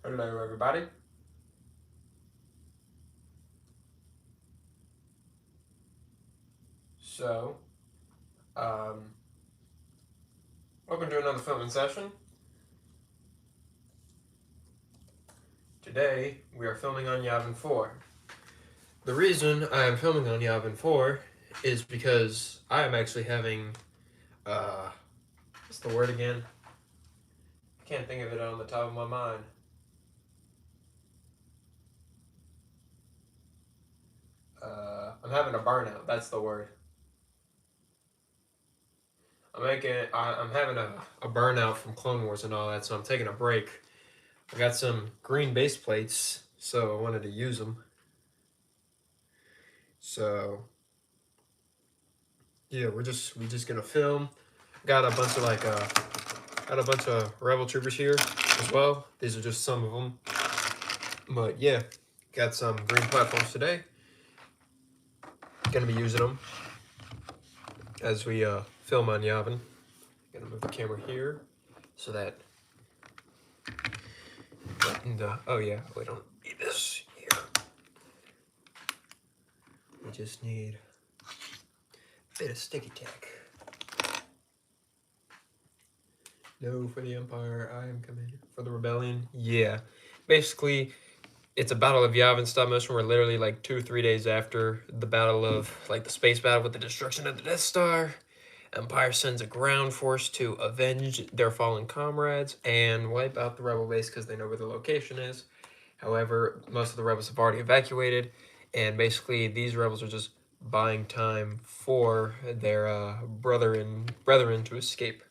Hello, everybody. So, um, welcome to another filming session. Today, we are filming on Yavin IV. The reason I am filming on Yavin IV is because I am actually having, what's the word again? I can't think of it on the top of my mind. I'm having a burnout. That's the word. I'm having a burnout from Clone Wars and all that, so I'm taking a break. I got some green base plates, so I wanted to use them. So yeah, we just gonna film. Got a bunch of got a bunch of Rebel troopers here as well. These are just some of them, but yeah, got some green platforms today. Gonna be using them as we film on Yavin. Gonna move the camera here so that. And, oh yeah, we don't need this here. We just need a bit of sticky tack. No, for the Empire, I am coming. For the Rebellion, yeah. Basically, it's a Battle of Yavin stop motion. We're literally like 2-3 days after the battle of, like the space battle with the destruction of the Death Star. Empire sends a ground force to avenge their fallen comrades and wipe out the rebel base because they know where the location is. However, most of the rebels have already evacuated, and basically these rebels are just buying time for their brethren to escape.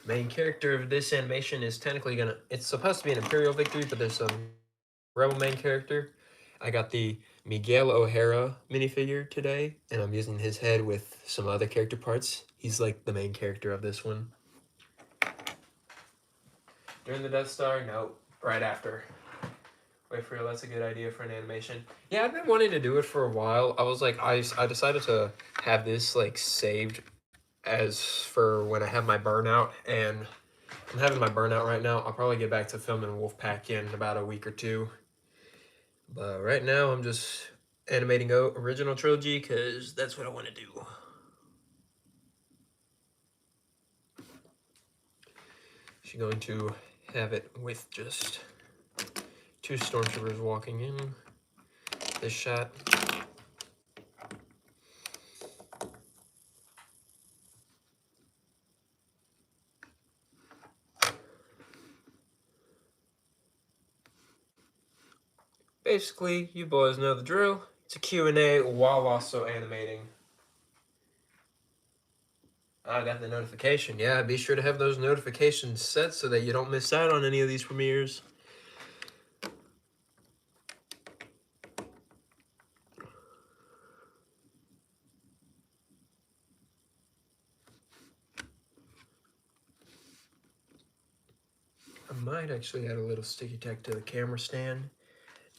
Main character of this animation is technically it's supposed to be an Imperial victory, but there's some rebel main character. I got the Miguel O'Hara minifigure today, and I'm using his head with some other character parts. He's like the main character of this one. During the Death Star? No, right after. Wait for real, that's a good idea for an animation. Yeah, I've been wanting to do it for a while. I was like, I decided to have this like saved as for when I have my burnout, and I'm having my burnout right now. I'll probably get back to filming Wolfpack in about a week or two. But right now, I'm just animating original trilogy because that's what I want to do. She's going to have it with just 2 stormtroopers walking in. This shot. Basically, you boys know the drill. It's a Q&A while also animating. I got the notification. Yeah, be sure to have those notifications set so that you don't miss out on any of these premieres. I might actually add a little sticky tack to the camera stand,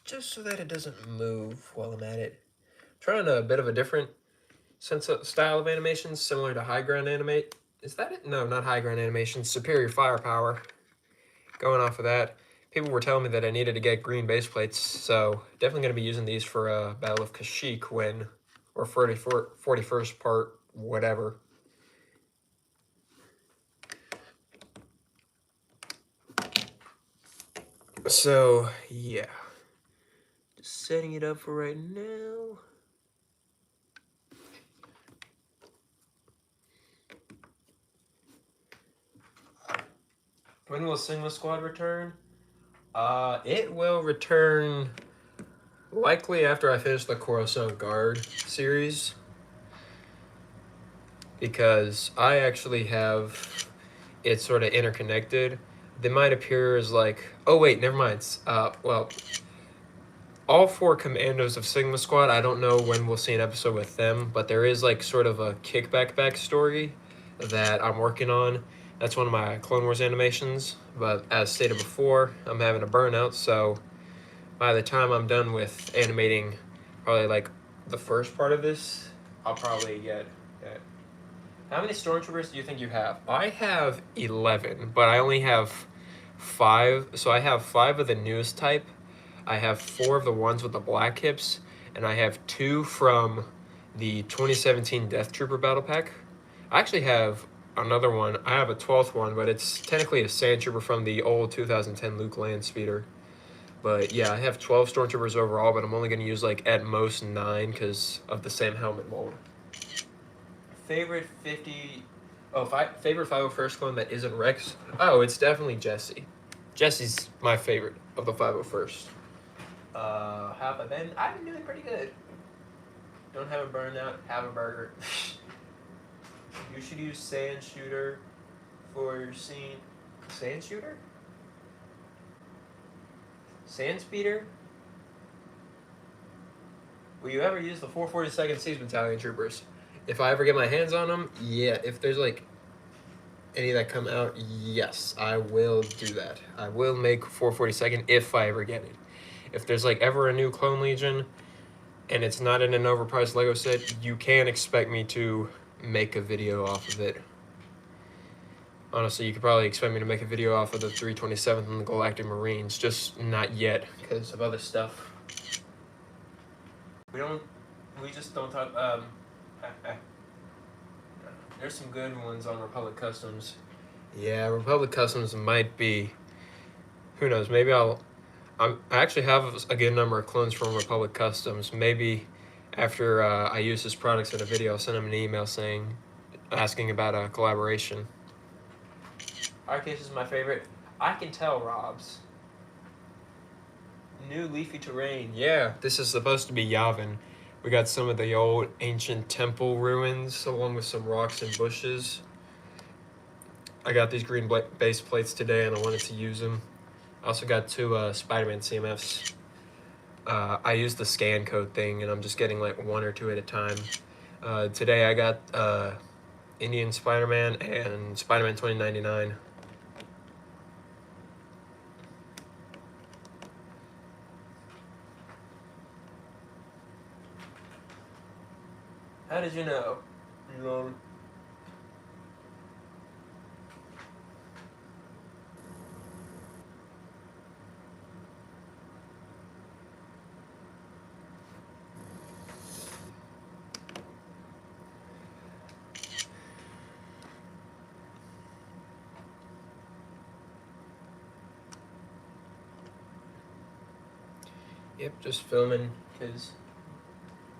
just so that it doesn't move while I'm at it. I'm trying a bit of a different style of animation, similar to high ground animate. Is that it? No, not high ground animation. Superior firepower. Going off of that, people were telling me that I needed to get green base plates, so definitely going to be using these for Battle of Kashyyyk when, or 41st part, whatever. So, yeah. Just setting it up for right now. When will Sigma Squad return? It will return likely after I finish the Coruscant Guard series, because I actually have it sort of interconnected. They might appear as like, oh wait, never mind. Well, all 4 commandos of Sigma Squad, I don't know when we'll see an episode with them, but there is like sort of a kickback backstory that I'm working on. That's one of my Clone Wars animations, but as stated before, I'm having a burnout, so by the time I'm done with animating probably like the first part of this, I'll probably get. How many stormtroopers do you think you have? I have 11, but I only have 5. So I have 5 of the newest type. I have 4 of the ones with the black hips, and I have 2 from the 2017 Death Trooper Battle Pack. I actually have another one. I have a 12th one, but it's technically a Sand Trooper from the old 2010 Luke Land Speeder. But yeah, I have 12 Stormtroopers overall, but I'm only going to use like at most 9 because of the same helmet mold. Favorite 50... Oh, favorite 501st clone that isn't Rex? Oh, it's definitely Jesse. Jesse's my favorite of the 501st. How about Ben? I've been doing pretty good. Don't have a burnout, have a burger. You should use Sand Shooter for your scene. Sand Shooter? Sand Speeder? Will you ever use the 442nd Siege Battalion Troopers? If I ever get my hands on them, yeah. If there's like any that come out, yes, I will do that. I will make 442nd if I ever get it. If there's like ever a new Clone Legion and it's not in an overpriced Lego set, you can expect me to make a video off of it. Honestly, you could probably expect me to make a video off of the 327th and the Galactic Marines, just not yet because of other stuff. We just don't talk, there's some good ones on Republic Customs. Yeah, Republic Customs might be, who knows, maybe I actually have a good number of clones from Republic Customs. Maybe after I use his products in a video, I'll send him an email asking about a collaboration. Arcase is my favorite. I can tell, Robs. New leafy terrain. Yeah, this is supposed to be Yavin. We got some of the old ancient temple ruins along with some rocks and bushes. I got these green base plates today and I wanted to use them. I also got 2 Spider-Man CMFs. I used the scan code thing and I'm just getting like 1 or 2 at a time. Today I got Indian Spider-Man and Spider-Man 2099. How did you know? Yep, just filming because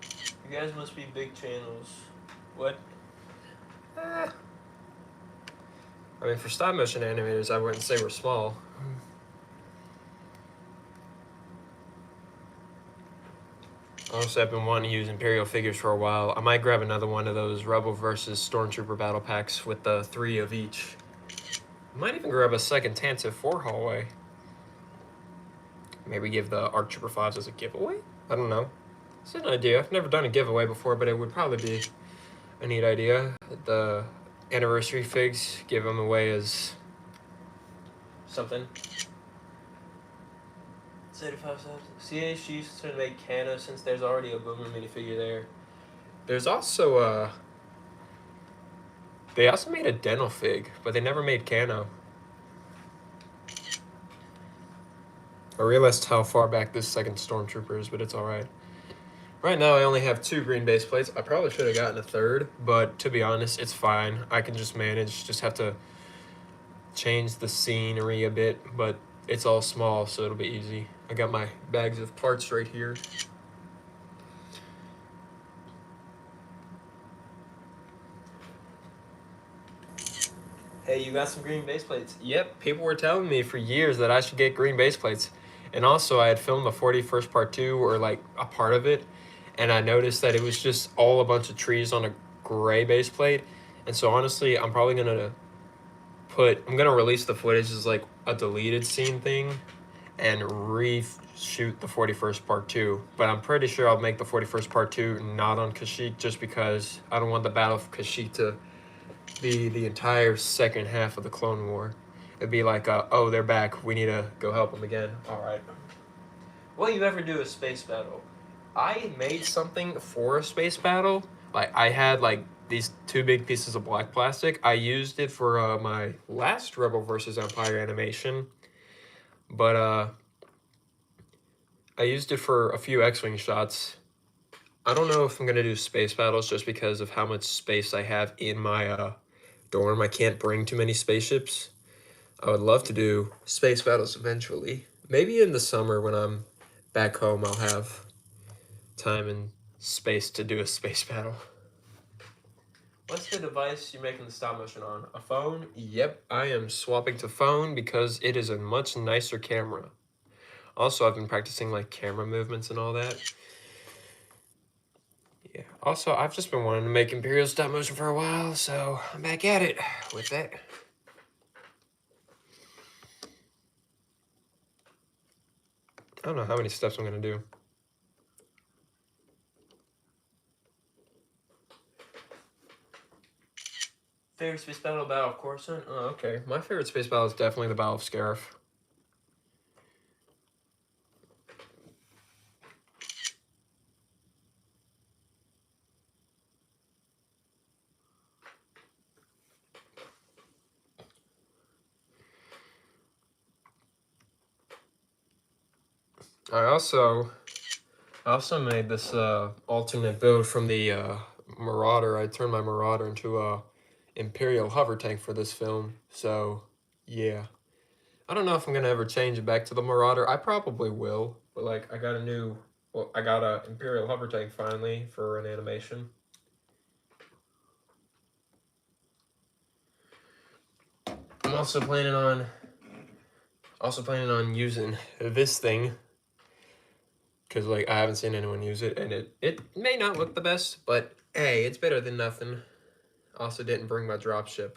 you guys must be big channels. What? I mean, for stop motion animators, I wouldn't say we're small. Honestly, I've been wanting to use Imperial figures for a while. I might grab another one of those Rebel versus Stormtrooper battle packs with the 3 of each. I might even grab a second Tantive 4 hallway. Maybe give the ARC Trooper 5s as a giveaway? I don't know. It's an idea. I've never done a giveaway before, but it would probably be a neat idea. The anniversary figs, give them away as something. 75 subs. CH used to make Kano since there's already a Boomer minifigure there. There's also they also made a dental fig, but they never made Kano. I realized how far back this second Stormtrooper is, but it's alright. Right now I only have 2 green base plates. I probably should have gotten a 3rd, but to be honest, it's fine. I can just manage, just have to change the scenery a bit, but it's all small, so it'll be easy. I got my bags of parts right here. Hey, you got some green base plates? Yep, people were telling me for years that I should get green base plates. And also, I had filmed the 41st Part 2, or like a part of it, and I noticed that it was just all a bunch of trees on a gray base plate. And so honestly, I'm probably gonna release the footage as like a deleted scene thing and reshoot the 41st Part 2. But I'm pretty sure I'll make the 41st Part 2 not on Kashyyyk, just because I don't want the Battle of Kashyyyk to be the entire second half of the Clone War. It'd be like, oh, they're back. We need to go help them again. All right. Will you ever do a space battle? I made something for a space battle. Like, I had like these 2 big pieces of black plastic. I used it for my last Rebel versus Empire animation. But I used it for a few X-Wing shots. I don't know if I'm going to do space battles just because of how much space I have in my dorm. I can't bring too many spaceships. I would love to do space battles eventually. Maybe in the summer when I'm back home, I'll have time and space to do a space battle. What's the device you're making the stop motion on? A phone? Yep, I am swapping to phone because it is a much nicer camera. Also, I've been practicing like camera movements and all that. Yeah. Also, I've just been wanting to make Imperial stop motion for a while, so I'm back at it with that. I don't know how many steps I'm gonna do. Favorite space battle, Battle of Coruscant? Oh, okay. My favorite space battle is definitely the Battle of Scarif. I also made this alternate build from the Marauder. I turned my Marauder into a Imperial hover tank for this film. So yeah, I don't know if I'm gonna ever change it back to the Marauder. I probably will, but like I got a Imperial hover tank finally for an animation. I'm also planning on using this thing because like I haven't seen anyone use it, and it may not look the best, but hey, it's better than nothing. Also didn't bring my dropship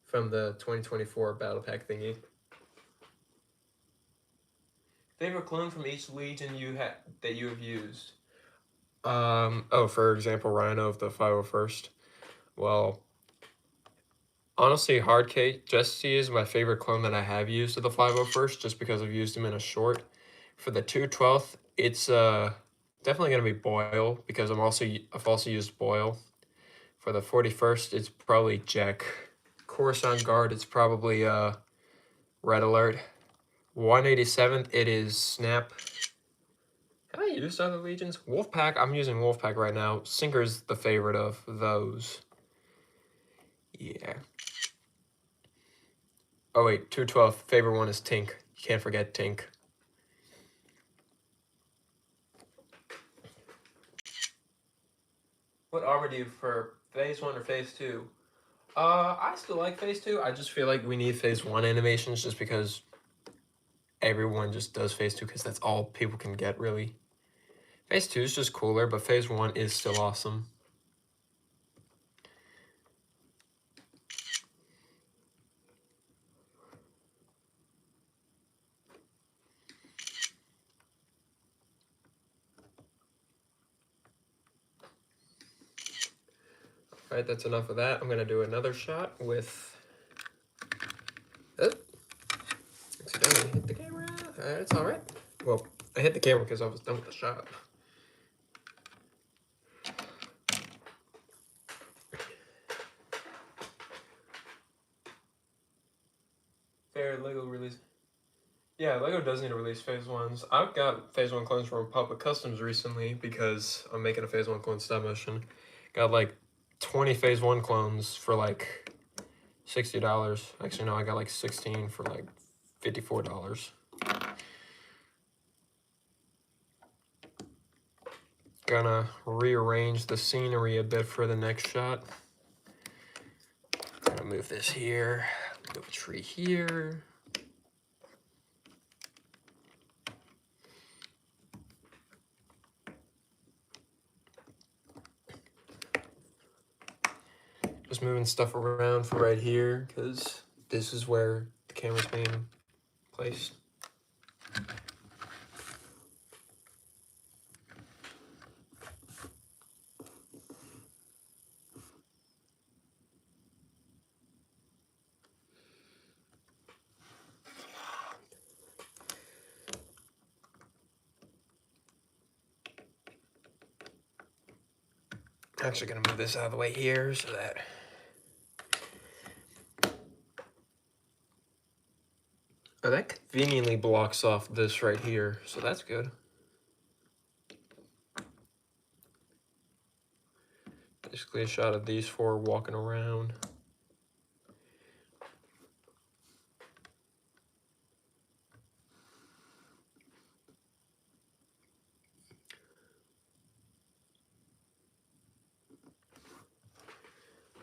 from the 2024 battle pack thingy. Favorite clone from each legion that you have used? Oh, for example, Rhino of the 501st. Well, honestly, Hardcase Jesse is my favorite clone that I have used of the 501st, just because I've used him in a short. For the 212th, it's definitely gonna be Boyle because I've also used Boyle. For the 41st, it's probably Jack. Coruscant Guard, it's probably Red Alert. 187th, it is Snap. Have I used other legions? Wolfpack, I'm using Wolfpack right now. Sinker's the favorite of those. Yeah. Oh wait, 212, favorite one is Tink. You can't forget Tink. What armor do you prefer, Phase 1 or Phase 2? I still like Phase 2. I just feel like we need Phase 1 animations just because everyone just does Phase 2 because that's all people can get, really. Phase 2 is just cooler, but Phase 1 is still awesome. Alright, that's enough of that. I'm going to do another shot with... Oh. Accidentally hit the camera. It's alright. Well, I hit the camera because I was done with the shot. Fair Lego release. Yeah, Lego does need to release Phase 1s. I've got Phase 1 clones from Republic Customs recently because I'm making a Phase 1 clone stop motion. Got like 20 Phase 1 clones for like $60. Actually, no, I got like 16 for like $54. Gonna rearrange the scenery a bit for the next shot. Gonna move this here, move a tree here. Just moving stuff around for right here because this is where the camera's being placed. Actually gonna move this out of the way here so that Oh, that conveniently blocks off this right here, so that's good. Basically a shot of these four walking around.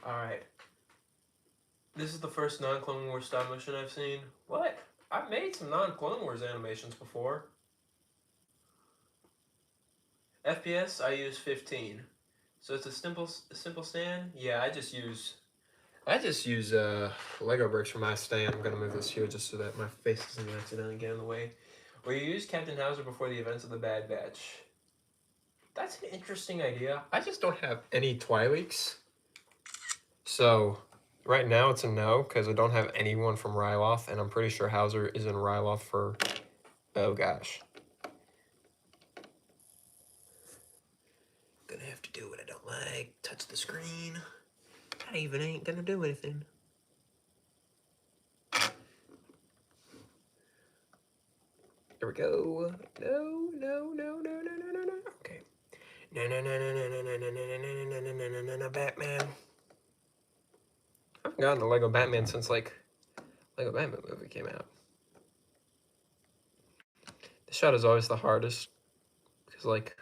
Alright. This is the first non-Clone Wars stop motion I've seen. What? I've made some non-Clone Wars animations before. FPS, I use 15. So it's a simple stand? Yeah, I just use Lego bricks for my stand. I'm gonna move this here just so that my face doesn't accidentally get in the way. Will you use Captain Hauser before the events of the Bad Batch? That's an interesting idea. I just don't have any Twi'leks. So right now it's a no, because I don't have anyone from Ryloth, and I'm pretty sure Hauser is in Ryloth for, oh gosh. Gonna have to do what I don't like. Touch the screen. That even ain't gonna do anything. There we go. No, no, no, no, no, no, no, no. Okay. No, no, no, no, no, no, no, no, no, no, no, no, no, no, no, no, Batman. I haven't gotten the Lego Batman since, like, Lego Batman movie came out. This shot is always the hardest, because, like,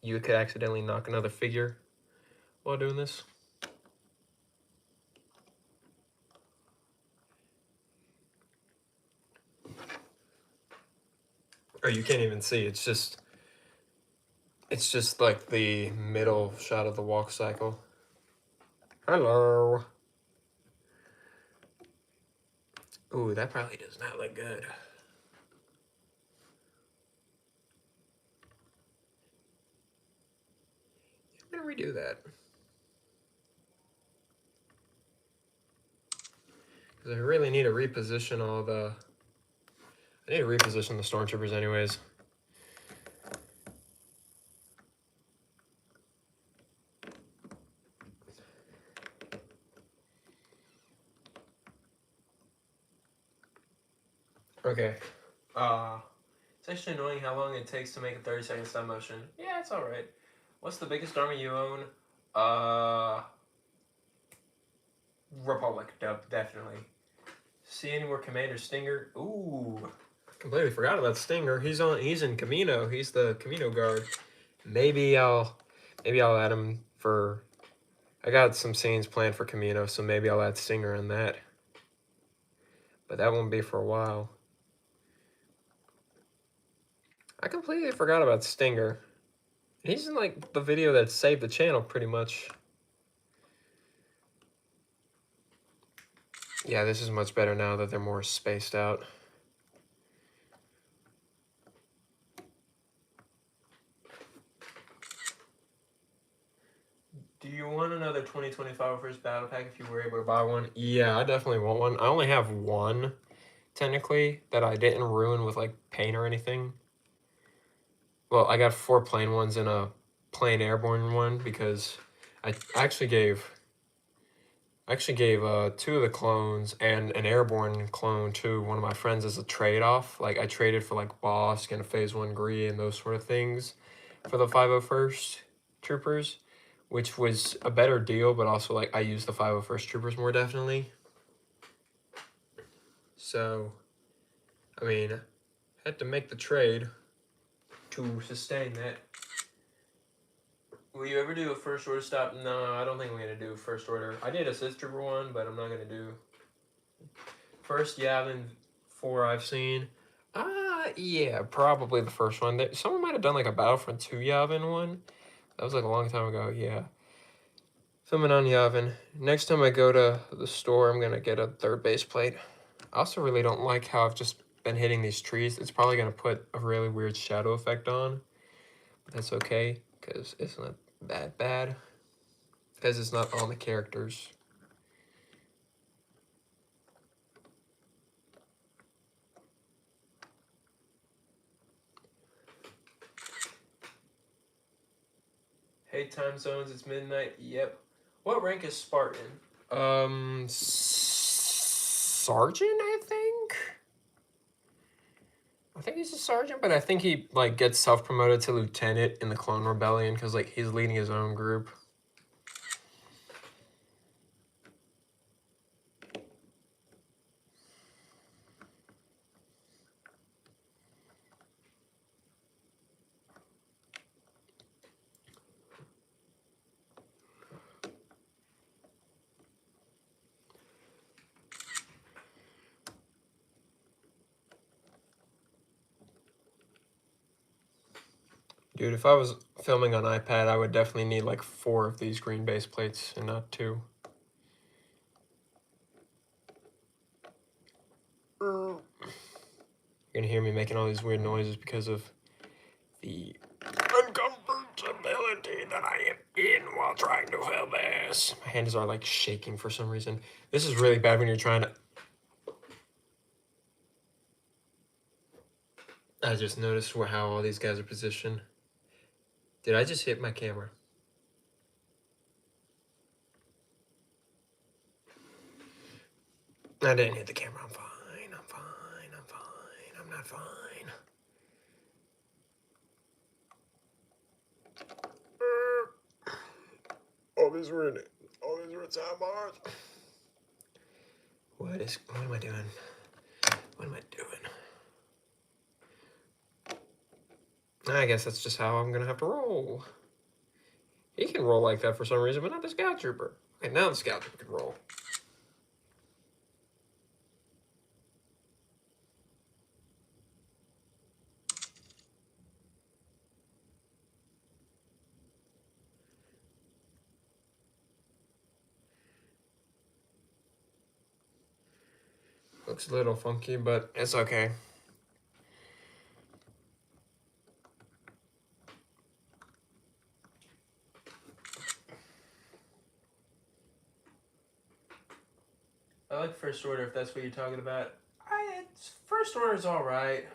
you could accidentally knock another figure while doing this. Or you can't even see, it's just like the middle shot of the walk cycle. Hello. Ooh, that probably does not look good. I'm gonna redo that. Because I really need to reposition all the... I need to reposition the stormtroopers anyways. Okay. It's actually annoying how long it takes to make a 30-second stop motion. Yeah, it's alright. What's the biggest army you own? Republic, definitely. See any more Commander Stinger? Ooh. Completely forgot about Stinger. He's in Camino. He's the Camino guard. Maybe I'll add him for... I got some scenes planned for Camino, so maybe I'll add Stinger in that. But that won't be for a while. I completely forgot about Stinger. He's in, like, the video that saved the channel, pretty much. Yeah, this is much better now that they're more spaced out. Do you want another 2025 first battle pack if you were able to buy one? Yeah, I definitely want one. I only have one, technically, that I didn't ruin with, like, paint or anything. Well, I got 4 plain ones and a plain airborne one because I actually gave 2 of the clones and an airborne clone to one of my friends as a trade-off. Like, I traded for, like, Bosk and a Phase 1 Gree and those sort of things for the 501st Troopers, which was a better deal, but also, like, I used the 501st Troopers more, definitely. So, I mean, had to make the trade to sustain that. Will you ever do a first order stop? No, I don't think I'm gonna do first order. I did a Sith Trooper one, but I'm not gonna do first Yavin IV I've seen. Yeah, probably the first one. Someone might have done like a Battlefront 2 Yavin one. That was like a long time ago, yeah. Filming on Yavin. Next time I go to the store, I'm gonna get a 3rd base plate. I also really don't like how I've just been hitting these trees. It's probably gonna put a really weird shadow effect on. But that's okay, because it's not that bad. Because it's not on the characters. Hey, time zones, it's midnight. Yep. What rank is Spartan? sergeant, I think. I think he's a sergeant, but I think he like gets self-promoted to lieutenant in the Clone Rebellion because like he's leading his own group. Dude, if I was filming on iPad, I would definitely need like 4 of these green base plates and not 2. You're gonna hear me making all these weird noises because of the uncomfortability that I am in while trying to film this. My hands are like shaking for some reason. This is really bad when you're trying to... I just noticed how all these guys are positioned. Did I just hit my camera? I didn't hit the camera. I'm fine. I'm fine. I'm fine. I'm not fine. All these were in it. All these were in time bars. What am I doing? What am I doing? I guess that's just how I'm gonna have to roll. He can roll like that for some reason, but not the Scout Trooper. Okay, now the Scout Trooper can roll. Looks a little funky, but it's okay. I like First Order, if that's what you're talking about. First Order is alright.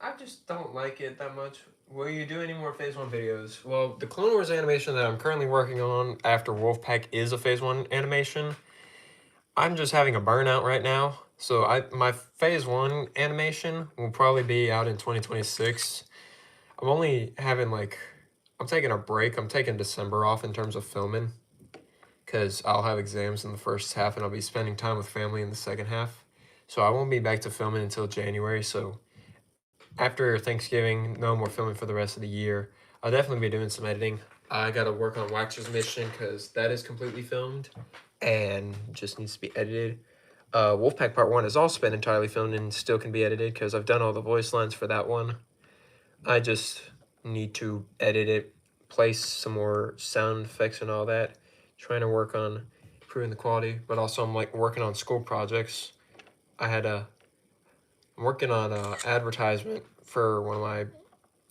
I just don't like it that much. Will you do any more Phase 1 videos? Well, the Clone Wars animation that I'm currently working on after Wolfpack is a Phase 1 animation. I'm just having a burnout right now. So my Phase 1 animation will probably be out in 2026. I'm only having like... I'm taking a break. I'm taking December off in terms of filming, because I'll have exams in the first half and I'll be spending time with family in the second half. So I won't be back to filming until January. So after Thanksgiving, no more filming for the rest of the year. I'll definitely be doing some editing. I got to work on Waxer's Mission because that is completely filmed and just needs to be edited. Wolfpack Part 1 has also been entirely filmed and still can be edited because I've done all the voice lines for that one. I just need to edit it, place some more sound effects and all that. Trying to work on improving the quality, but also I'm like working on school projects. I'm working on an advertisement for one of my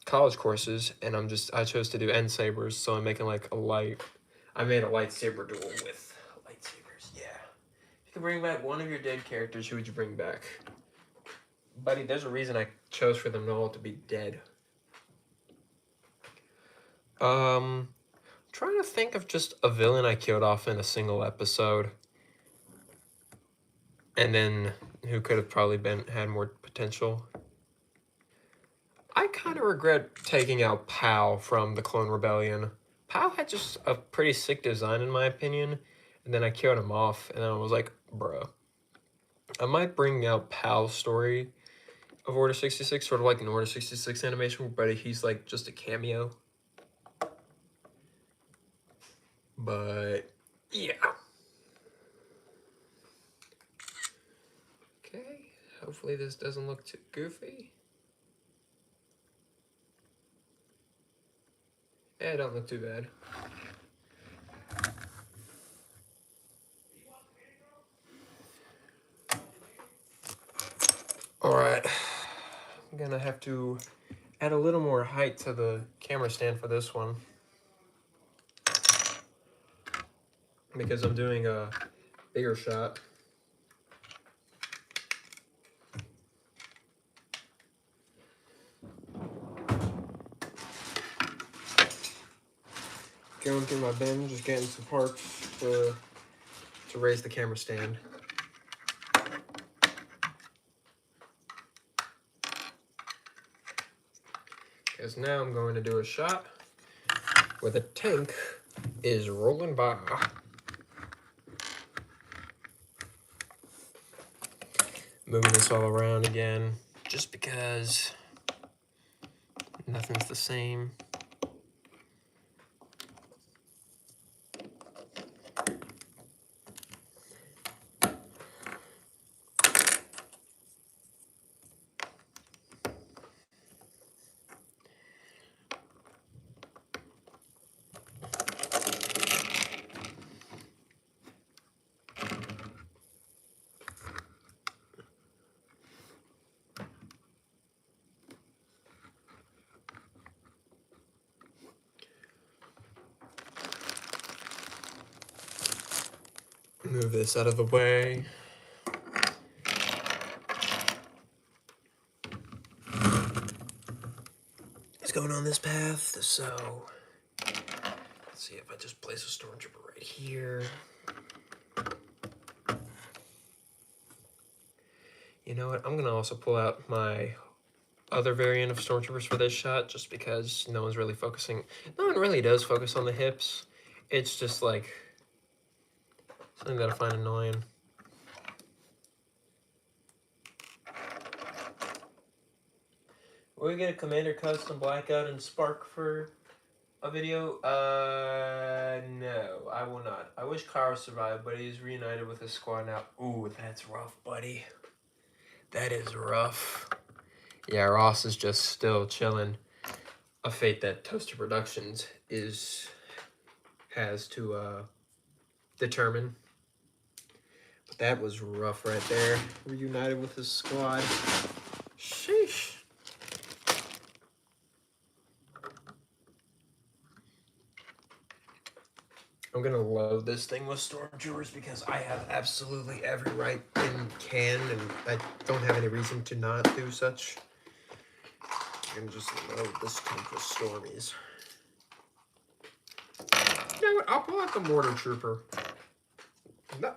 college courses, and I chose to do end sabers, so I'm making like I made a lightsaber duel with lightsabers. Yeah. If you could bring back one of your dead characters, who would you bring back? Buddy, there's a reason I chose for them all to be dead. Trying to think of just a villain I killed off in a single episode. And then who could have probably had more potential. I kind of regret taking out Pow from the Clone Rebellion. Pow had just a pretty sick design in my opinion. And then I killed him off and then I was like, bruh. I might bring out Pow's story of Order 66, sort of like an Order 66 animation, but he's like just a cameo. But yeah. Okay, hopefully this doesn't look too goofy. Yeah, it don't look too bad. Alright, I'm gonna have to add a little more height to the camera stand for this one, because I'm doing a bigger shot. Going through my bin, just getting some parts for to raise the camera stand. Because now I'm going to do a shot where the tank is rolling by. Moving this all around again, just because nothing's the same. Move this out of the way. It's going on this path, so let's see if I just place a stormtrooper right here. You know what? I'm gonna also pull out my other variant of stormtroopers for this shot, just because no one's really focusing. No one really does focus on the hips. It's just like something that I find annoying. Will we get a Commander Custom Blackout and Spark for a video? No, I will not. I wish Kara survived, but he's reunited with his squad now. Ooh, that's rough, buddy. That is rough. Yeah, Ross is just still chilling. A fate that Toaster Productions has to determine. But that was rough right there. Reunited with his squad. Sheesh. I'm gonna load this thing with stormtroopers because I have absolutely every right and can, and I don't have any reason to not do such. I'm gonna just load this tank with stormies. You know what? I'll pull out the mortar trooper.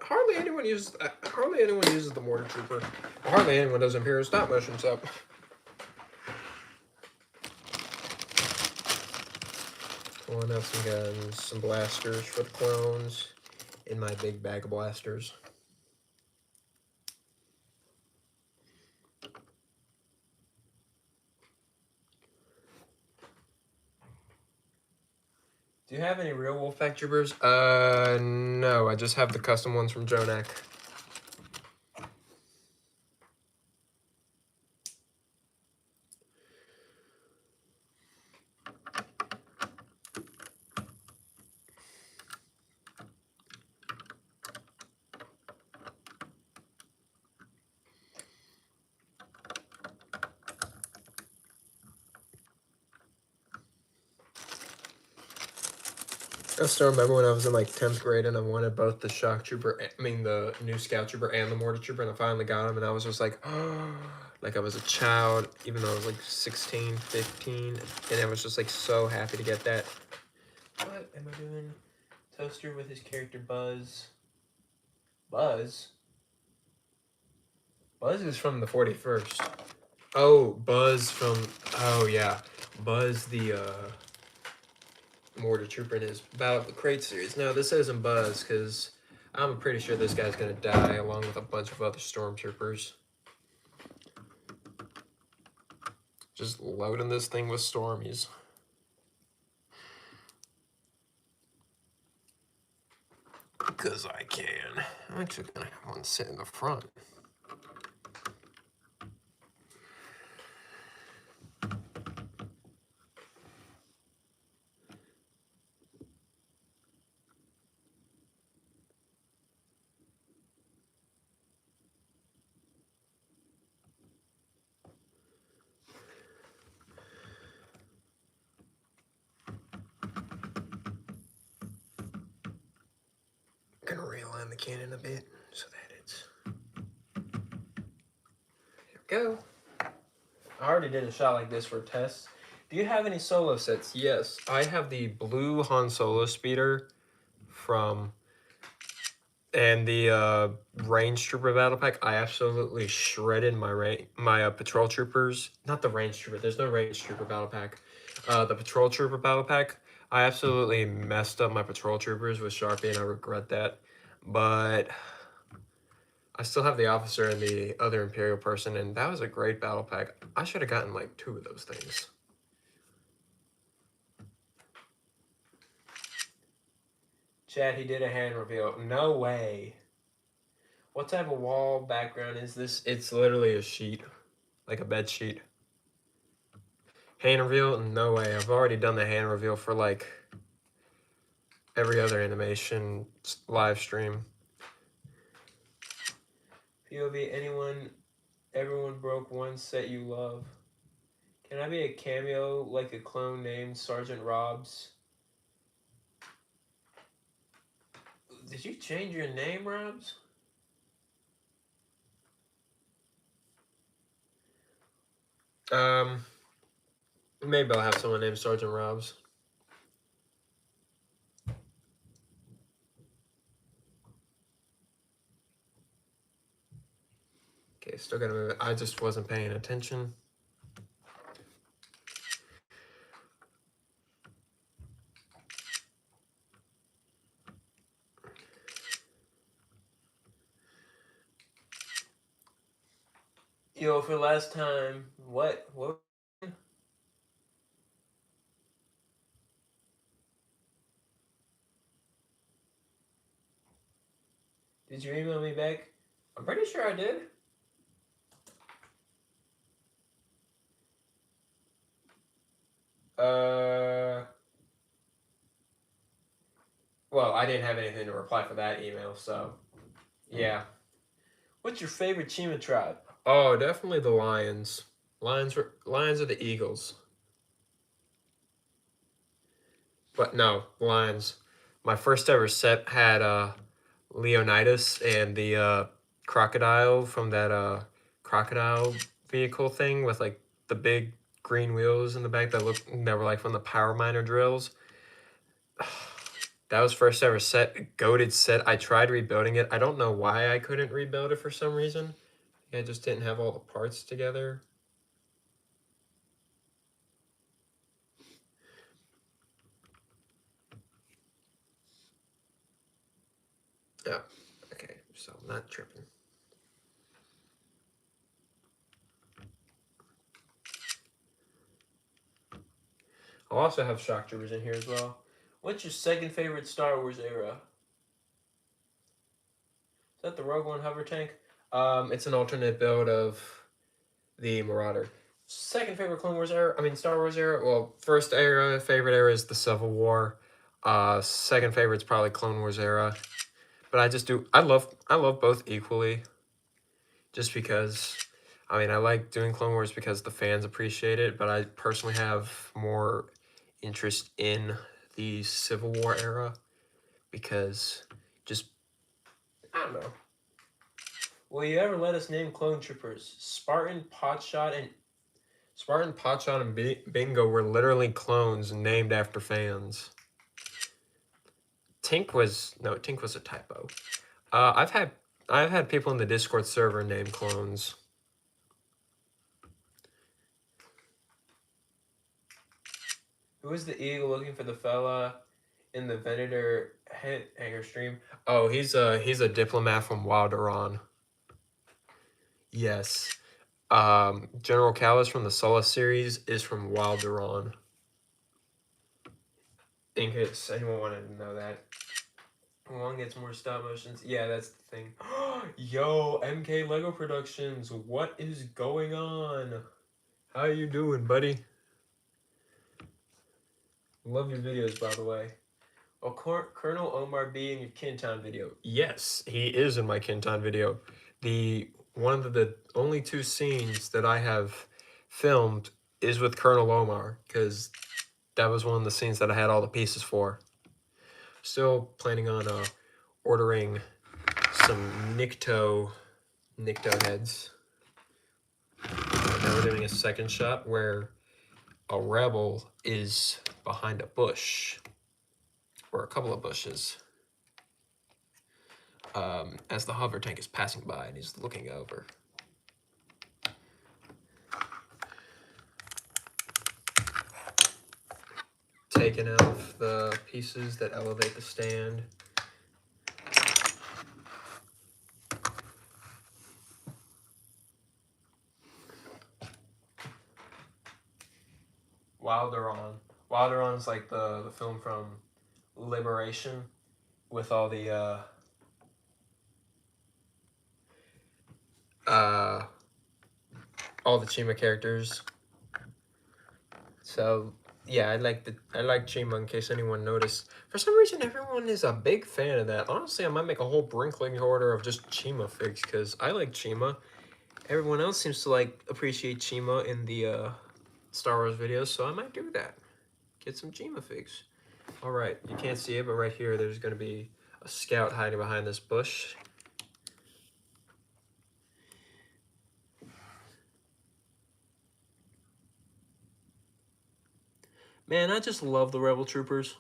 Hardly anyone uses the mortar trooper. Hardly anyone does Imperial stop motions up. Pulling out some guns, some blasters for the clones in my big bag of blasters. Do you have any real Wolfpack troopers? No, I just have the custom ones from Jonak. I still remember when I was in like 10th grade and I wanted both the the new Scout Trooper and the Mortar Trooper, and I finally got them, and I was just like, oh, like I was a child, even though I was like 16, 15, and I was just like so happy to get that. What am I doing? Toaster with his character Buzz. Buzz? Buzz is from the 41st. Oh, Buzz from, oh yeah, Buzz the, Mortar Trooper in his Battle of the Crate series. No, this isn't Buzz, because I'm pretty sure this guy's going to die along with a bunch of other stormtroopers. Just loading this thing with stormies. Because I can. I'm actually going to have one sit in the front. I'm going to realign the cannon a bit so that it's... Here we go. I already did a shot like this for a test. Do you have any solo sets? Yes, I have the blue Han Solo speeder from And the range trooper battle pack, I absolutely shredded my patrol troopers. Not the range trooper. There's no range trooper battle pack. The patrol trooper battle pack. I absolutely messed up my patrol troopers with Sharpie, and I regret that. But I still have the officer and the other Imperial person, and that was a great battle pack. I should have gotten like 2 of those things. Chad, he did a hand reveal. No way. What type of wall background is this? It's literally a sheet, like a bed sheet. Hand reveal? No way. I've already done the hand reveal for like every other animation live stream. POV, everyone broke one set you love. Can I be a cameo like a clone named Sergeant Robs? Did you change your name, Robs? Maybe I'll have someone named Sergeant Robs. Okay, still gotta move it. I just wasn't paying attention. Yo, for last time, what? Did you email me back? I'm pretty sure I did. Well, I didn't have anything to reply for that email, so yeah. What's your favorite Chima tribe? Oh, definitely the Lions. Lions are the Eagles. But no, Lions. My first ever set had Leonidas and the crocodile from that crocodile vehicle thing with like the big green wheels in the back that were like from the power miner drills. That was first ever set, goated set. I tried rebuilding it. I don't know why I couldn't rebuild it for some reason. I just didn't have all the parts together. Oh, okay, so not tripping. I'll also have shock troopers in here as well. What's your second favorite Star Wars era? Is that the Rogue One hover tank? It's an alternate build of the Marauder. Second favorite Clone Wars era? I mean Star Wars era? Well, first favorite era is the Civil War. Second favorite's probably Clone Wars era. But I love both equally. Just because I like doing Clone Wars because the fans appreciate it, but I personally have more interest in the Civil War era because just I don't know. Will you ever let us name clone troopers? Spartan, Potshot, and Bingo were literally clones named after fans. Tink was a typo. I've had people in the Discord server name clones. Who is the eagle looking for the fella in the Venator head hanger stream? Oh, he's a diplomat from Walderon. Yes. General Callis from the Solace series is from Walderon. In case anyone wanted to know that. One gets more stop motions. Yeah, that's the thing. Yo, MK Lego Productions, what is going on? How you doing, buddy? Love your videos, by the way. Oh, Colonel Omar B in your Kintown video. Yes, he is in my Kintown video. One of the only 2 scenes that I have filmed is with Colonel Omar, because that was one of the scenes that I had all the pieces for. Still planning on ordering some Nikto heads. Now we're doing a second shot where a rebel is behind a bush. Or a couple of bushes. as the hover tank is passing by and he's looking over. Taking out the pieces that elevate the stand. Wilder On is like the film from Liberation with all the Chima characters. So yeah, I like Chima, in case anyone noticed. For some reason, everyone is a big fan of that. Honestly, I might make a whole Brinkling order of just Chima figs, because I like Chima. Everyone else seems to like appreciate Chima in the Star Wars videos, so I might do that. Get some Chima figs. All right, you can't see it, but right here, there's going to be a scout hiding behind this bush. Man, I just love the Rebel Troopers.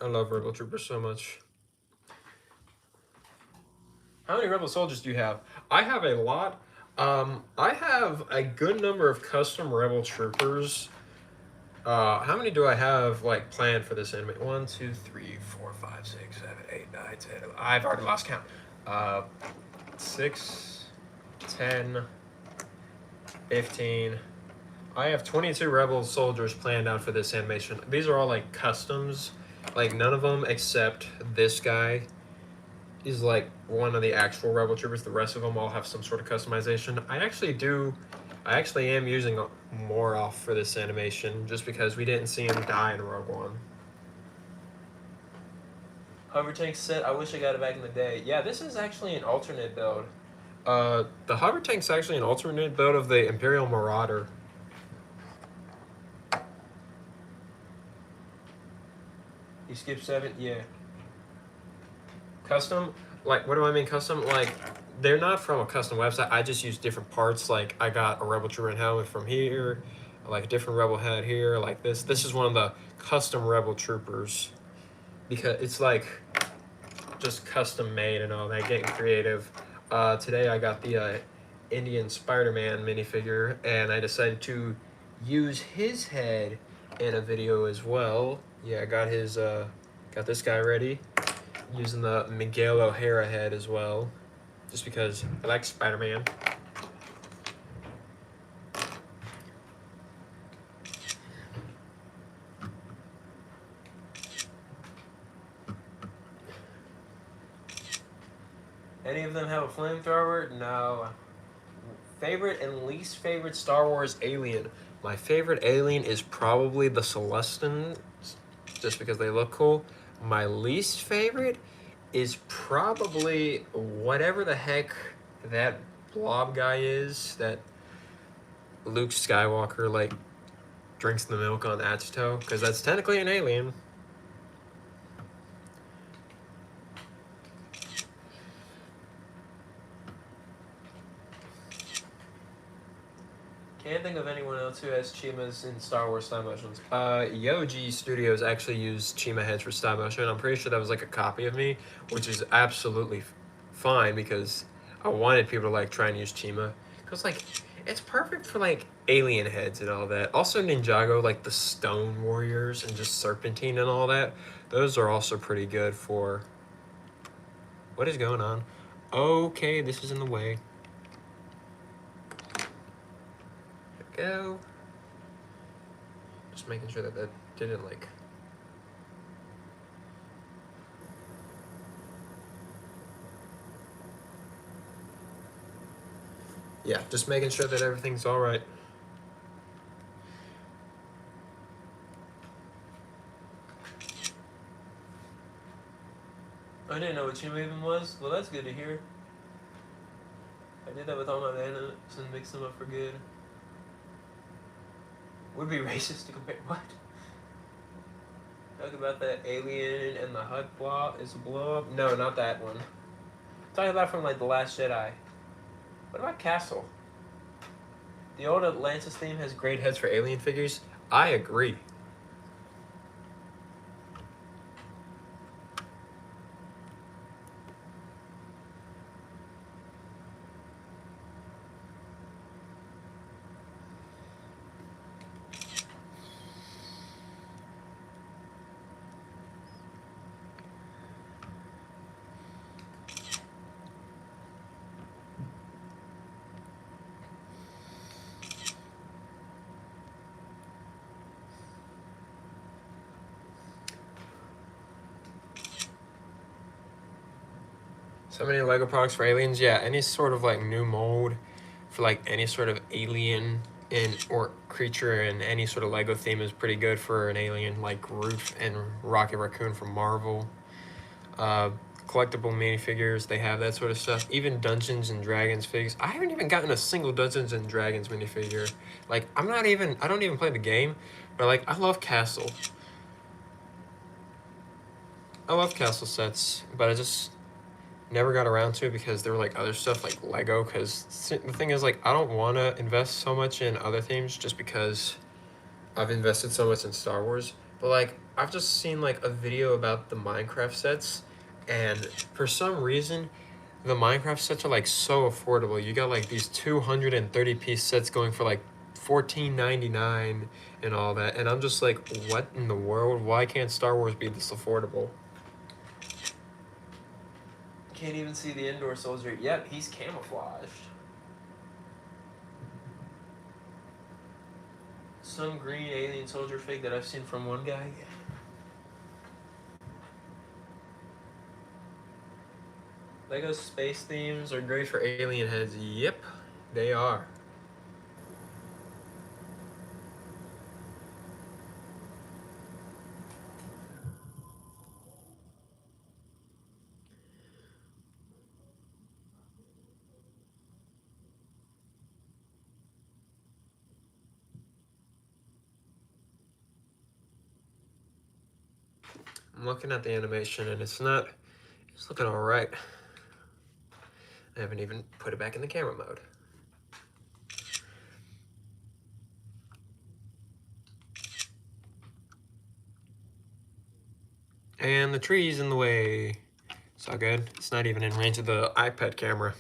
I love Rebel Troopers so much. How many Rebel soldiers do you have? I have a lot. I have a good number of custom Rebel Troopers. How many do I have like planned for this anime? 1, 2, 3, 4, 5, 6, 7, 8, 9, 10. I've already lost count. 6, 10, 15. I have 22 Rebel soldiers planned out for this animation. These are all like customs. Like none of them except this guy is like one of the actual Rebel Troopers. The rest of them all have some sort of customization. I actually am using more off for this animation just because we didn't see him die in Rogue One. Hover tank set, I wish I got it back in the day. Yeah, this is actually an alternate build. The hover tank's actually an alternate build of the Imperial Marauder. You skipped 7? Yeah. Custom? Like, what do I mean custom? Like, they're not from a custom website. I just use different parts. Like, I got a Rebel Trooper helmet from here, like a different Rebel head here, like this. This is one of the custom Rebel Troopers because it's like just custom made and all that, getting creative. Today I got the Indian Spider-Man minifigure, and I decided to use his head in a video as well. Yeah, I got his got this guy ready, using the Miguel O'Hara head as well, just because I like Spider-Man. Any of them have a flamethrower? No. Favorite and least favorite Star Wars alien? My favorite alien is probably the Celestins, just because they look cool. My least favorite is probably whatever the heck that blob guy is that Luke Skywalker like drinks the milk on Ahch-To, because that's technically an alien. Can't think of anyone else who has Chimas in Star Wars stop motions. Yoji Studios actually used Chima heads for stop motion. I'm pretty sure that was like a copy of me, which is absolutely fine because I wanted people to like try and use Chima. Because like, it's perfect for like alien heads and all that. Also Ninjago, like the Stone Warriors and just Serpentine and all that. Those are also pretty good for... What is going on? Okay, this is in the way. Go. Just making sure that that didn't like... Yeah, just making sure that everything's all right. I didn't know what Chima even was. Well, that's good to hear. I did that with all my bananas and mixed them up for good. Would be racist to compare. What? Talk about that alien and the Hut blob is a blow up? No, not that one. Talking about from like The Last Jedi. What about Castle? The old Atlantis theme has great heads for alien figures. I agree. So many Lego products for aliens. Yeah, any sort of like new mold for like any sort of alien in or creature in any sort of Lego theme is pretty good for an alien, like Groot and Rocket Raccoon from Marvel. Uh, Collectible minifigures, they have that sort of stuff. Even Dungeons and Dragons figs. I haven't even gotten a single Dungeons and Dragons minifigure. Like, I don't even play the game, but like, I love Castle. I love Castle sets, but I just never got around to it because there were like other stuff like Lego. Because the thing is, like, I don't want to invest so much in other themes just because I've invested so much in Star Wars. But like, I've just seen like a video about the Minecraft sets, and for some reason, the Minecraft sets are like so affordable. You got like these 230-piece sets going for like $14.99 and all that, and I'm just like, what in the world? Why can't Star Wars be this affordable? Can't even see the indoor soldier. Yep, he's camouflaged. Some green alien soldier fig that I've seen from one guy. Lego space themes are great for alien heads. Yep, they are. I'm looking at the animation and it's looking all right. I haven't even put it back in the camera mode. And the tree's in the way. It's all good. It's not even in range of the iPad camera.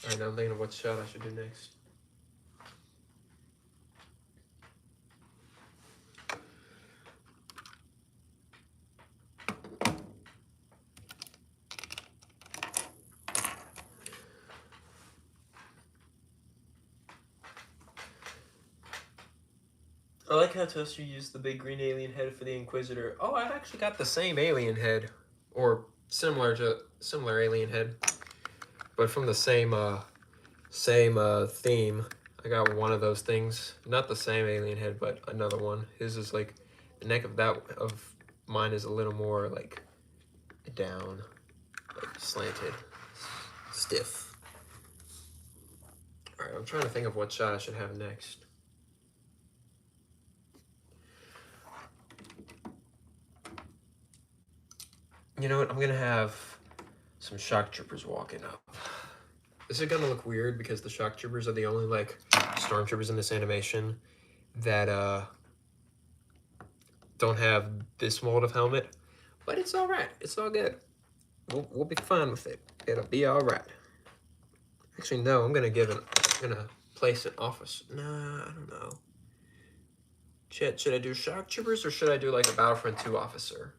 Alright, now I'm thinking of what shot I should do next. I like how Toaster used the big green alien head for the Inquisitor. Oh, I've actually got the same alien head, or similar alien head, but from the same theme. I got one of those things, not the same alien head, but another one. His is like the neck of mine is a little more like down, like slanted, stiff. All right, I'm trying to think of what shot I should have next. You know what? I'm gonna have some shock troopers walking up. This is gonna look weird because the shock troopers are the only like stormtroopers in this animation that don't have this mold of helmet, but it's all right. It's all good. We'll be fine with it. It'll be all right. Actually, no. I'm gonna place an office. Nah, I don't know. Should I do shock troopers or should I do like a Battlefront 2 officer?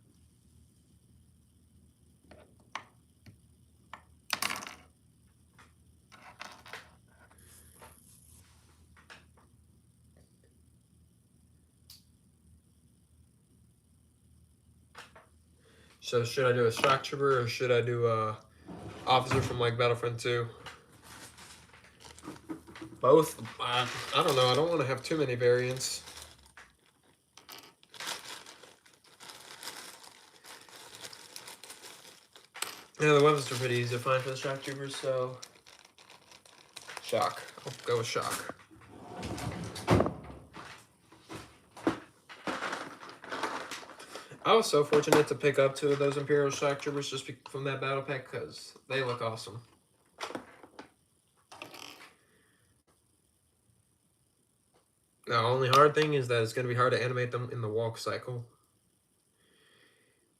So should I do a shock trooper or should I do a officer from like Battlefront 2? Both? I don't know. I don't want to have too many variants. Yeah, the weapons are pretty easy to find for the shock troopers, so shock. I'll go with shock. I was so fortunate to pick up 2 of those Imperial shock troopers just from that battle pack because they look awesome. The only hard thing is that it's going to be hard to animate them in the walk cycle.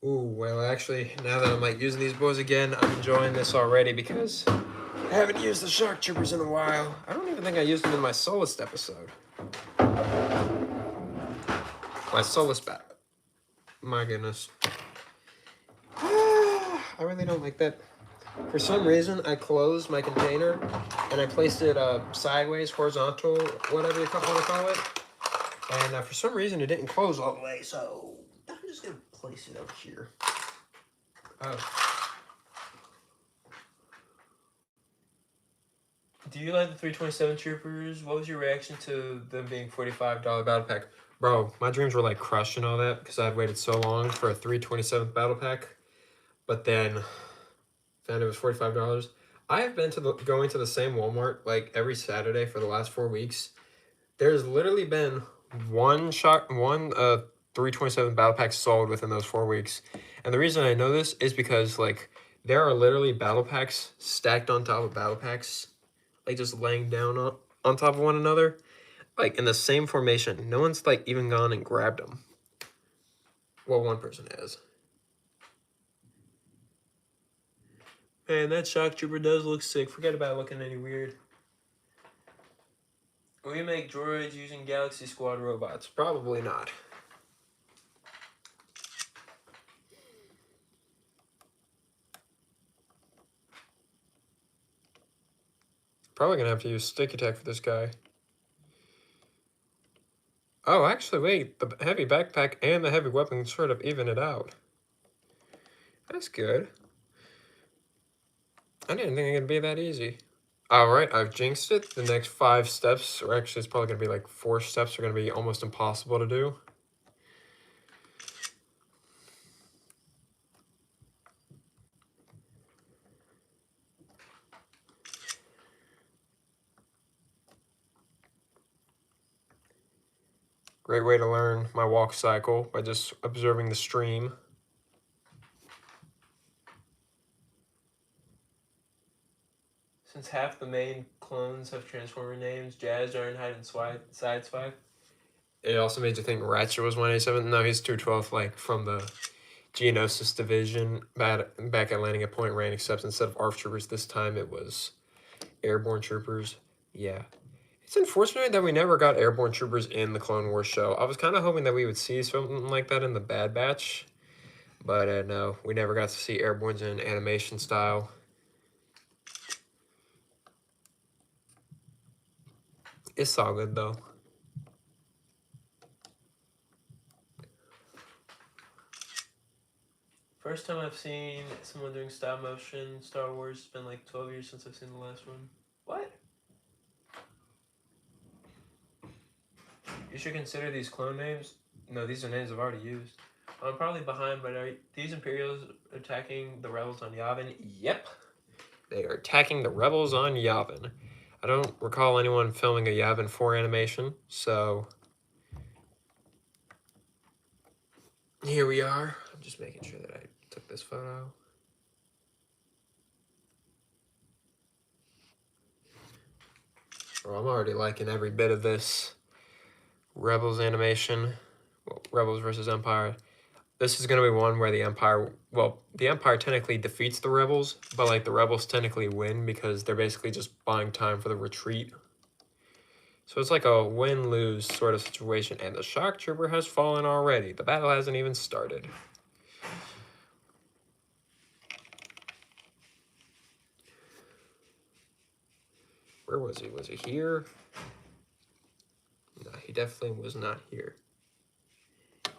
Ooh, well, actually, now that I'm like using these boys again, I'm enjoying this already because I haven't used the shock troopers in a while. I don't even think I used them in my Solist episode. My Solist battle. My goodness. I really don't like that. For some reason, I closed my container and I placed it sideways, horizontal, whatever you want to call it. And for some reason, it didn't close all the way, so I'm just going to place it over here. Oh. Do you like the 327 Troopers? What was your reaction to them being $45 battle pack? Bro, my dreams were like crushed and all that because I'd waited so long for a 327th battle pack. But then found it was $45. I have been going to the same Walmart like every Saturday for the last 4 weeks. There's literally been one 327 battle packs sold within those 4 weeks. And the reason I know this is because like there are literally battle packs stacked on top of battle packs, like just laying down on top of one another, like in the same formation. No one's like even gone and grabbed them. Well, one person has. Man, that shock trooper does look sick. Forget about looking any weird. Will you make droids using Galaxy Squad robots? Probably not. Probably gonna have to use stick attack for this guy. Oh, actually, wait. The heavy backpack and the heavy weapon sort of even it out. That's good. I didn't think it would be that easy. Alright, I've jinxed it. The next 5 steps, or actually it's probably going to be like 4 steps, are going to be almost impossible to do. Great way to learn my walk cycle by just observing the stream. Since half the main clones have Transformer names, Jazz, Ironhide, and Sideswipe. It also made you think Ratchet was 187. No, he's 212, like from the Geonosis division back at landing at Point Rain, except instead of ARF troopers this time it was airborne troopers. Yeah. It's unfortunate that we never got airborne troopers in the Clone Wars show. I was kind of hoping that we would see something like that in the Bad Batch. But no, we never got to see airbornes in animation style. It's all good though. First time I've seen someone doing stop motion Star Wars. It's been like 12 years since I've seen the last one. What? You should consider these clone names. No, these are names I've already used. I'm probably behind, but are these Imperials attacking the rebels on Yavin? Yep. They are attacking the rebels on Yavin. I don't recall anyone filming a Yavin IV animation, so here we are. I'm just making sure that I took this photo. Oh, I'm already liking every bit of this Rebels animation. Well, Rebels versus Empire. This is going to be one where the Empire technically defeats the Rebels, but like the Rebels technically win because they're basically just buying time for the retreat. So it's like a win-lose sort of situation, and the shock trooper has fallen already. The battle hasn't even started. Where was he? Was he here? No, he definitely was not here.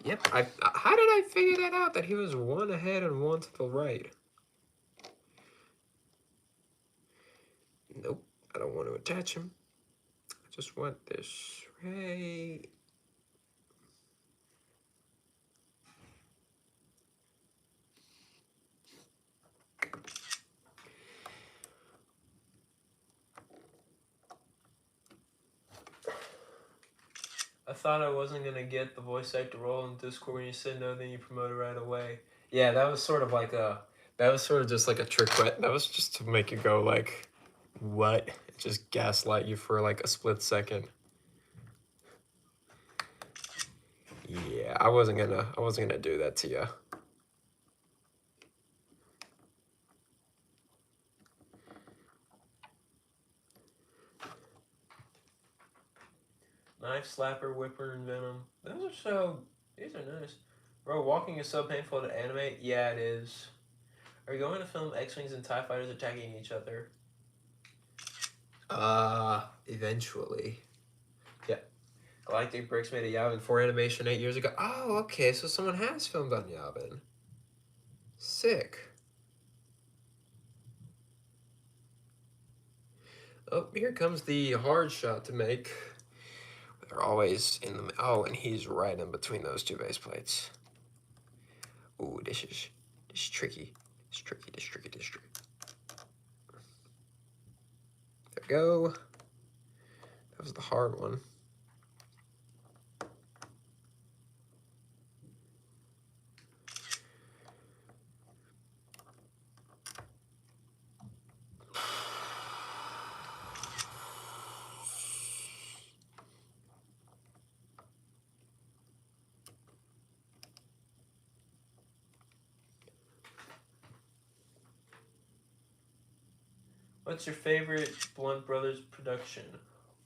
Yep, how did I figure that out, that he was one ahead and one to the right? Nope, I don't want to attach him. I just want this right. I thought I wasn't going to get the voice actor role in Discord when you said no, then you promoted right away. Yeah, that was sort of like just like a trick question. That was just to make you go like, what? Just gaslight you for like a split second. Yeah, I wasn't gonna do that to you. Knife, Slapper, Whipper, and Venom. These are nice. Bro, walking is so painful to animate. Yeah, it is. Are you going to film X-Wings and TIE Fighters attacking each other? Eventually. Yeah. Galactic Bricks made a Yavin 4 animation 8 years ago. Oh, okay, so someone has filmed on Yavin. Sick. Oh, here comes the hard shot to make. They're always in the... Oh, and he's right in between those two base plates. Ooh, this is tricky. It's tricky, this tricky. There we go. That was the hard one. What's your favorite Blunt Brothers production?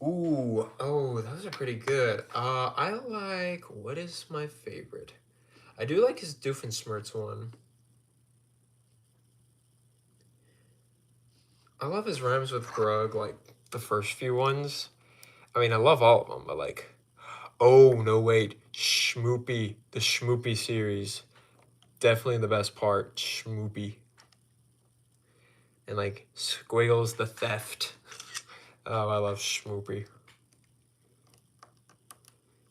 Ooh, oh, those are pretty good. I like, what is my favorite? I do like his Doofenshmirtz one. I love his rhymes with Grug, like the first few ones. I mean, I love all of them, but like, oh, no, wait, Schmoopy, the Schmoopy series. Definitely the best part, Schmoopy. And like, Squiggles the Theft. Oh, I love Schmoopy.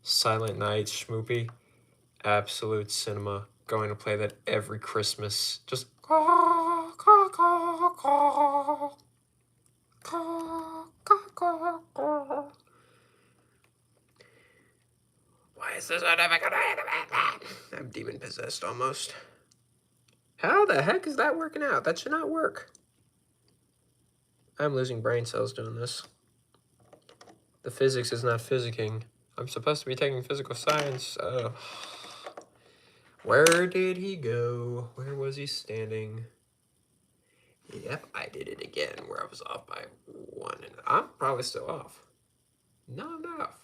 Silent Night, Schmoopy. Absolute cinema. Going to play that every Christmas. Just caw, caw, caw, caw. Caw, caw, caw, caw. Why is this so difficult? I'm demon possessed almost. How the heck is that working out? That should not work. I'm losing brain cells doing this. The physics is not physicking. I'm supposed to be taking physical science. Where did he go? Where was he standing? Yep, I did it again, where I was off by 1. And I'm probably still off. No, I'm not off.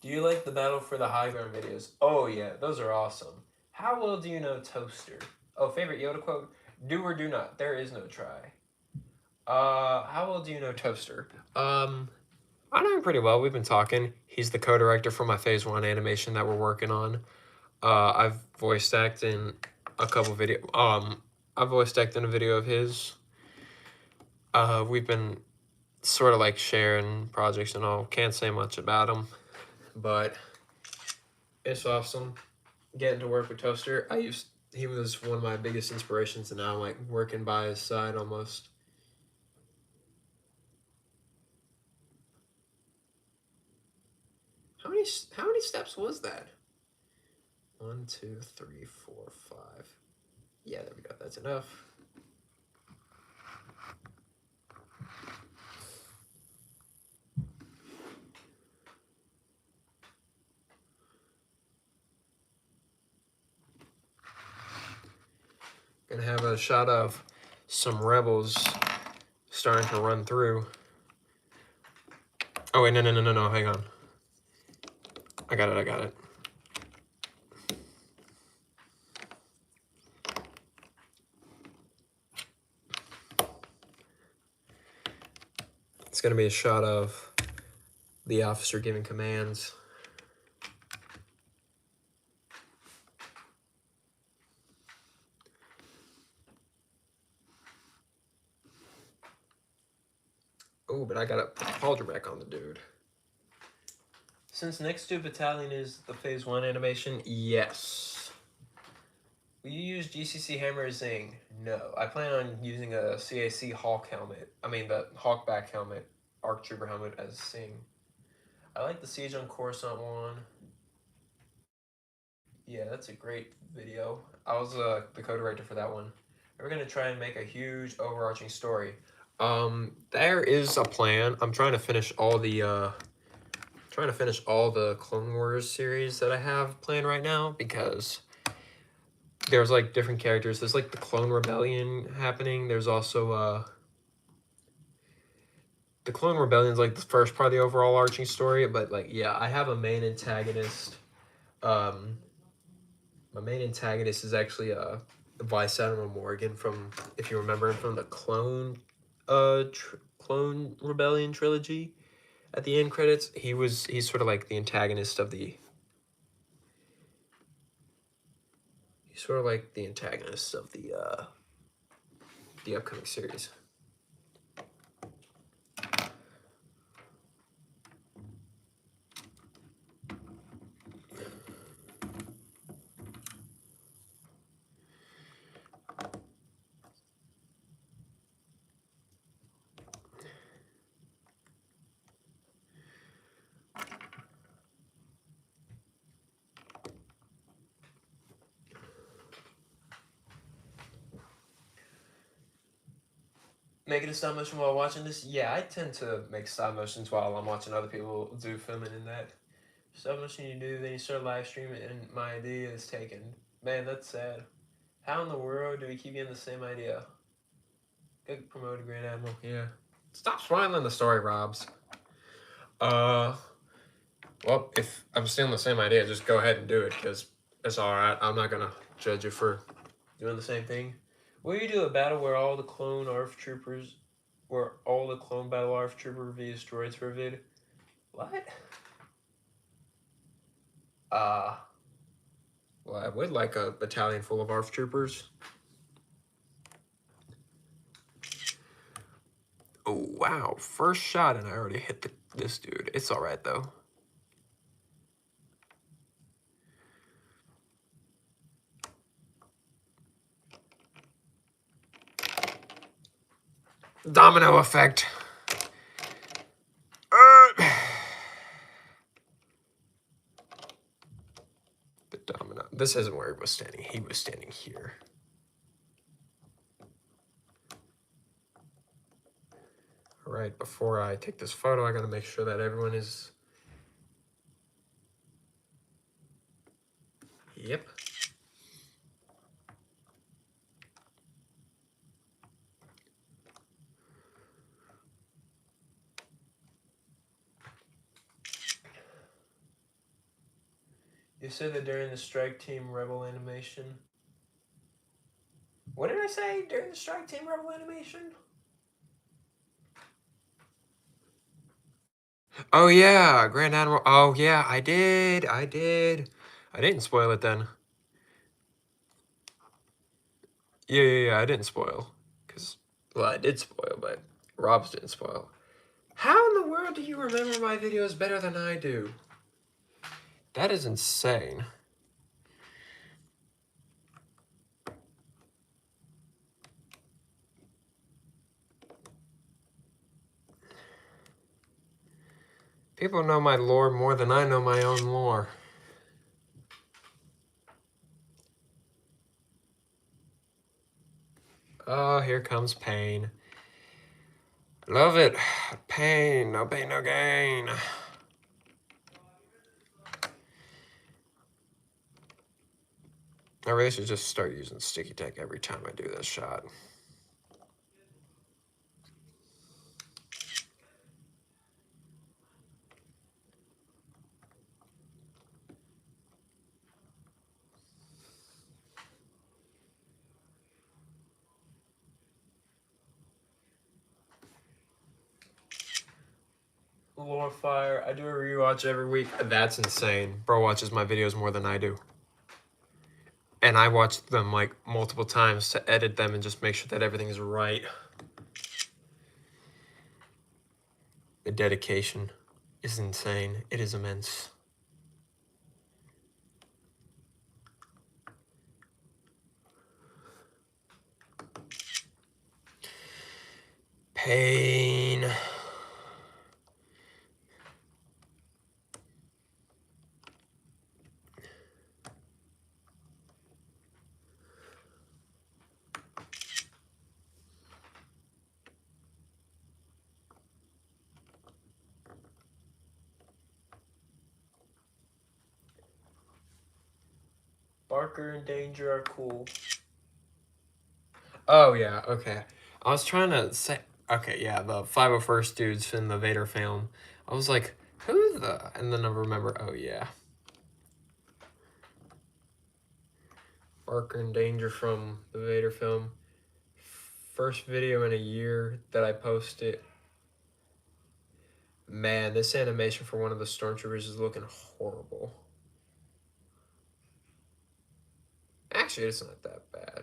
Do you like the Battle for the High Ground videos? Oh yeah, those are awesome. How well do you know Toaster? Oh, favorite Yoda quote? Do or do not. There is no try. How well do you know Toaster? I know him pretty well. We've been talking. He's the co-director for my Phase 1 animation that we're working on. I've voiced acted in a couple video. I've voiced acted in a video of his. We've been sort of like sharing projects and all. Can't say much about him, but it's awesome getting to work with Toaster. He was one of my biggest inspirations, and now I'm like working by his side almost. How many steps was that? 1, 2, 3, 4, 5. Yeah, there we go. That's enough. Gonna have a shot of some rebels starting to run through. Oh wait, no, hang on. I got it. It's gonna be a shot of the officer giving commands. Oh, but I gotta put the pauldron back on the dude. Since next to Battalion is the Phase 1 animation, yes. Will you use GCC Hammer as Zing? No. I plan on using a CAC Hawk helmet. I mean, the Hawkback helmet, ARC Trooper helmet as Zing. I like the Siege on Coruscant one. Yeah, that's a great video. I was the co-director for that one. We're gonna try and make a huge overarching story. There is a plan. I'm trying to finish all the Clone Wars series that I have planned right now, because there's like different characters. There's like the Clone Rebellion happening. There's also the Clone Rebellion's like the first part of the overall arching story, but like yeah, I have a main antagonist. Um, my main antagonist is actually Vice Admiral Morgan from, if you remember him from the Clone Rebellion trilogy. At the end credits, he's sort of like the antagonist of the. He's sort of like the antagonist of the upcoming series. Making a stop motion while watching this? Yeah, I tend to make stop motions while I'm watching other people do filming in that. Stop motion you do, then you start live streaming, and my idea is taken. Man, that's sad. How in the world do we keep getting the same idea? Get promoted Grand Admiral. Yeah. Stop spoiling the story, Robs. Well, if I'm stealing the same idea, just go ahead and do it, because it's alright. I'm not gonna judge you for doing the same thing. Will you do a battle where all the clone ARF troopers, battle ARF trooper vs droids for a vid? What? Well, I would like a battalion full of ARF troopers. Oh, wow. First shot, and I already hit this dude. It's alright, though. Domino effect. The domino. This isn't where he was standing. He was standing here. All right, before I take this photo, I gotta make sure that everyone is... Yep. You said that during the Strike Team Rebel animation. What did I say during the Strike Team Rebel animation? Oh yeah, Grand Admiral. Oh yeah, I did. I didn't spoil it then. Yeah, I didn't spoil. Well, I did spoil, but Rob's didn't spoil. How in the world do you remember my videos better than I do? That is insane. People know my lore more than I know my own lore. Oh, here comes pain. Love it. Pain, no gain. I really should just start using sticky tack every time I do this shot. Lore Fire, I do a rewatch every week. That's insane. Bro watches my videos more than I do. And I watch them like multiple times to edit them and just make sure that everything is right. The dedication is insane. It is immense. Pain. Barker and Danger are cool. Oh, yeah, okay. I was trying to say... Okay, yeah, the 501st dudes in the Vader film. I was like, who the? And then I remember, oh yeah. Barker in danger from the Vader film. First video in a year that I posted. Man, this animation for one of the stormtroopers is looking horrible. Actually, it's not that bad.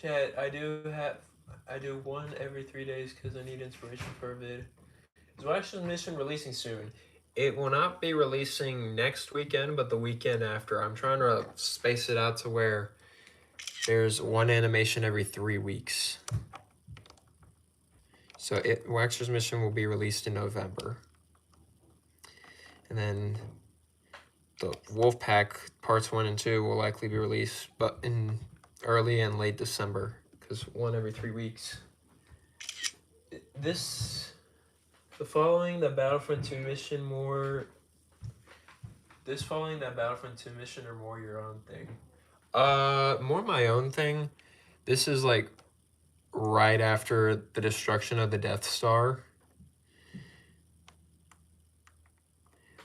Chat, I do one every 3 days because I need inspiration for a vid. Is Wax's mission releasing soon? It will not be releasing next weekend, but the weekend after. I'm trying to space it out to where there's one animation every 3 weeks. So Waxer's mission will be released in November. And then the Wolfpack parts 1 and 2 will likely be released, but in early and late December, because one every 3 weeks. The following the Battlefront 2 mission more. This following that Battlefront 2 mission or more your own thing? More my own thing. This is like right after the destruction of the Death Star.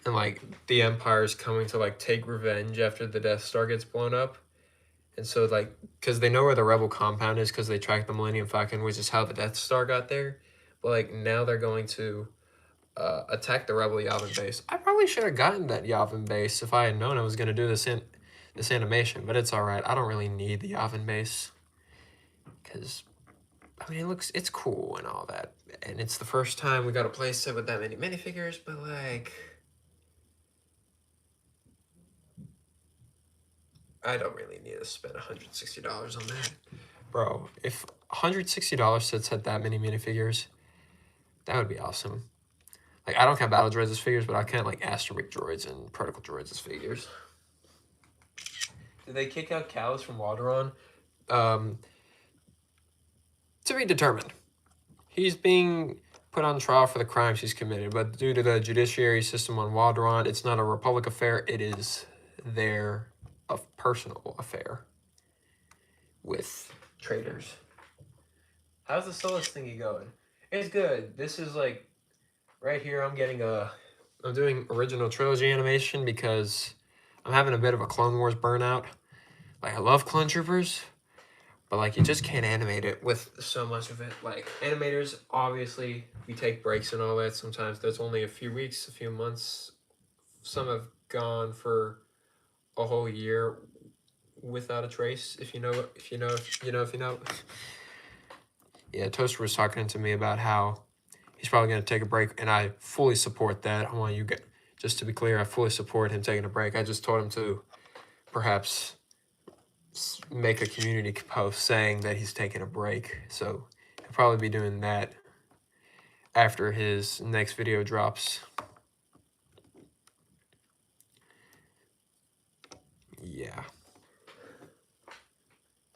And like the Empire's coming to like take revenge after the Death Star gets blown up. And so like, because they know where the Rebel compound is because they tracked the Millennium Falcon, which is how the Death Star got there. But like now they're going to attack the Rebel Yavin base. I probably should have gotten that Yavin base if I had known I was going to do this animation, but it's all right. I don't really need the Yavin base because, I mean, it's cool and all that. And it's the first time we got a play set with that many minifigures, but like, I don't really need to spend $160 on that. Bro, if $160 sets had that many minifigures, that would be awesome. Like, I don't count Battle Droids as figures, but I count, like, Astromech Droids and Protocol Droids as figures. Did they kick out Callus from Walderon? To be determined. He's being put on trial for the crimes he's committed, but due to the judiciary system on Walderon, it's not a Republic affair, it is their personal affair with traitors. How's the Solus thingy going? It's good. This is like, right here I'm doing original trilogy animation because I'm having a bit of a Clone Wars burnout. Like, I love Clone Troopers, but like you just can't animate it with so much of it. Like, animators, obviously we take breaks and all that. Sometimes there's only a few weeks, a few months. Some have gone for a whole year without a trace. If you know. Yeah, Toaster was talking to me about how he's probably going to take a break, and I fully support that. I want you get just to be clear, I fully support him taking a break. I just told him to perhaps make a community post saying that he's taking a break. So he'll probably be doing that after his next video drops. Yeah.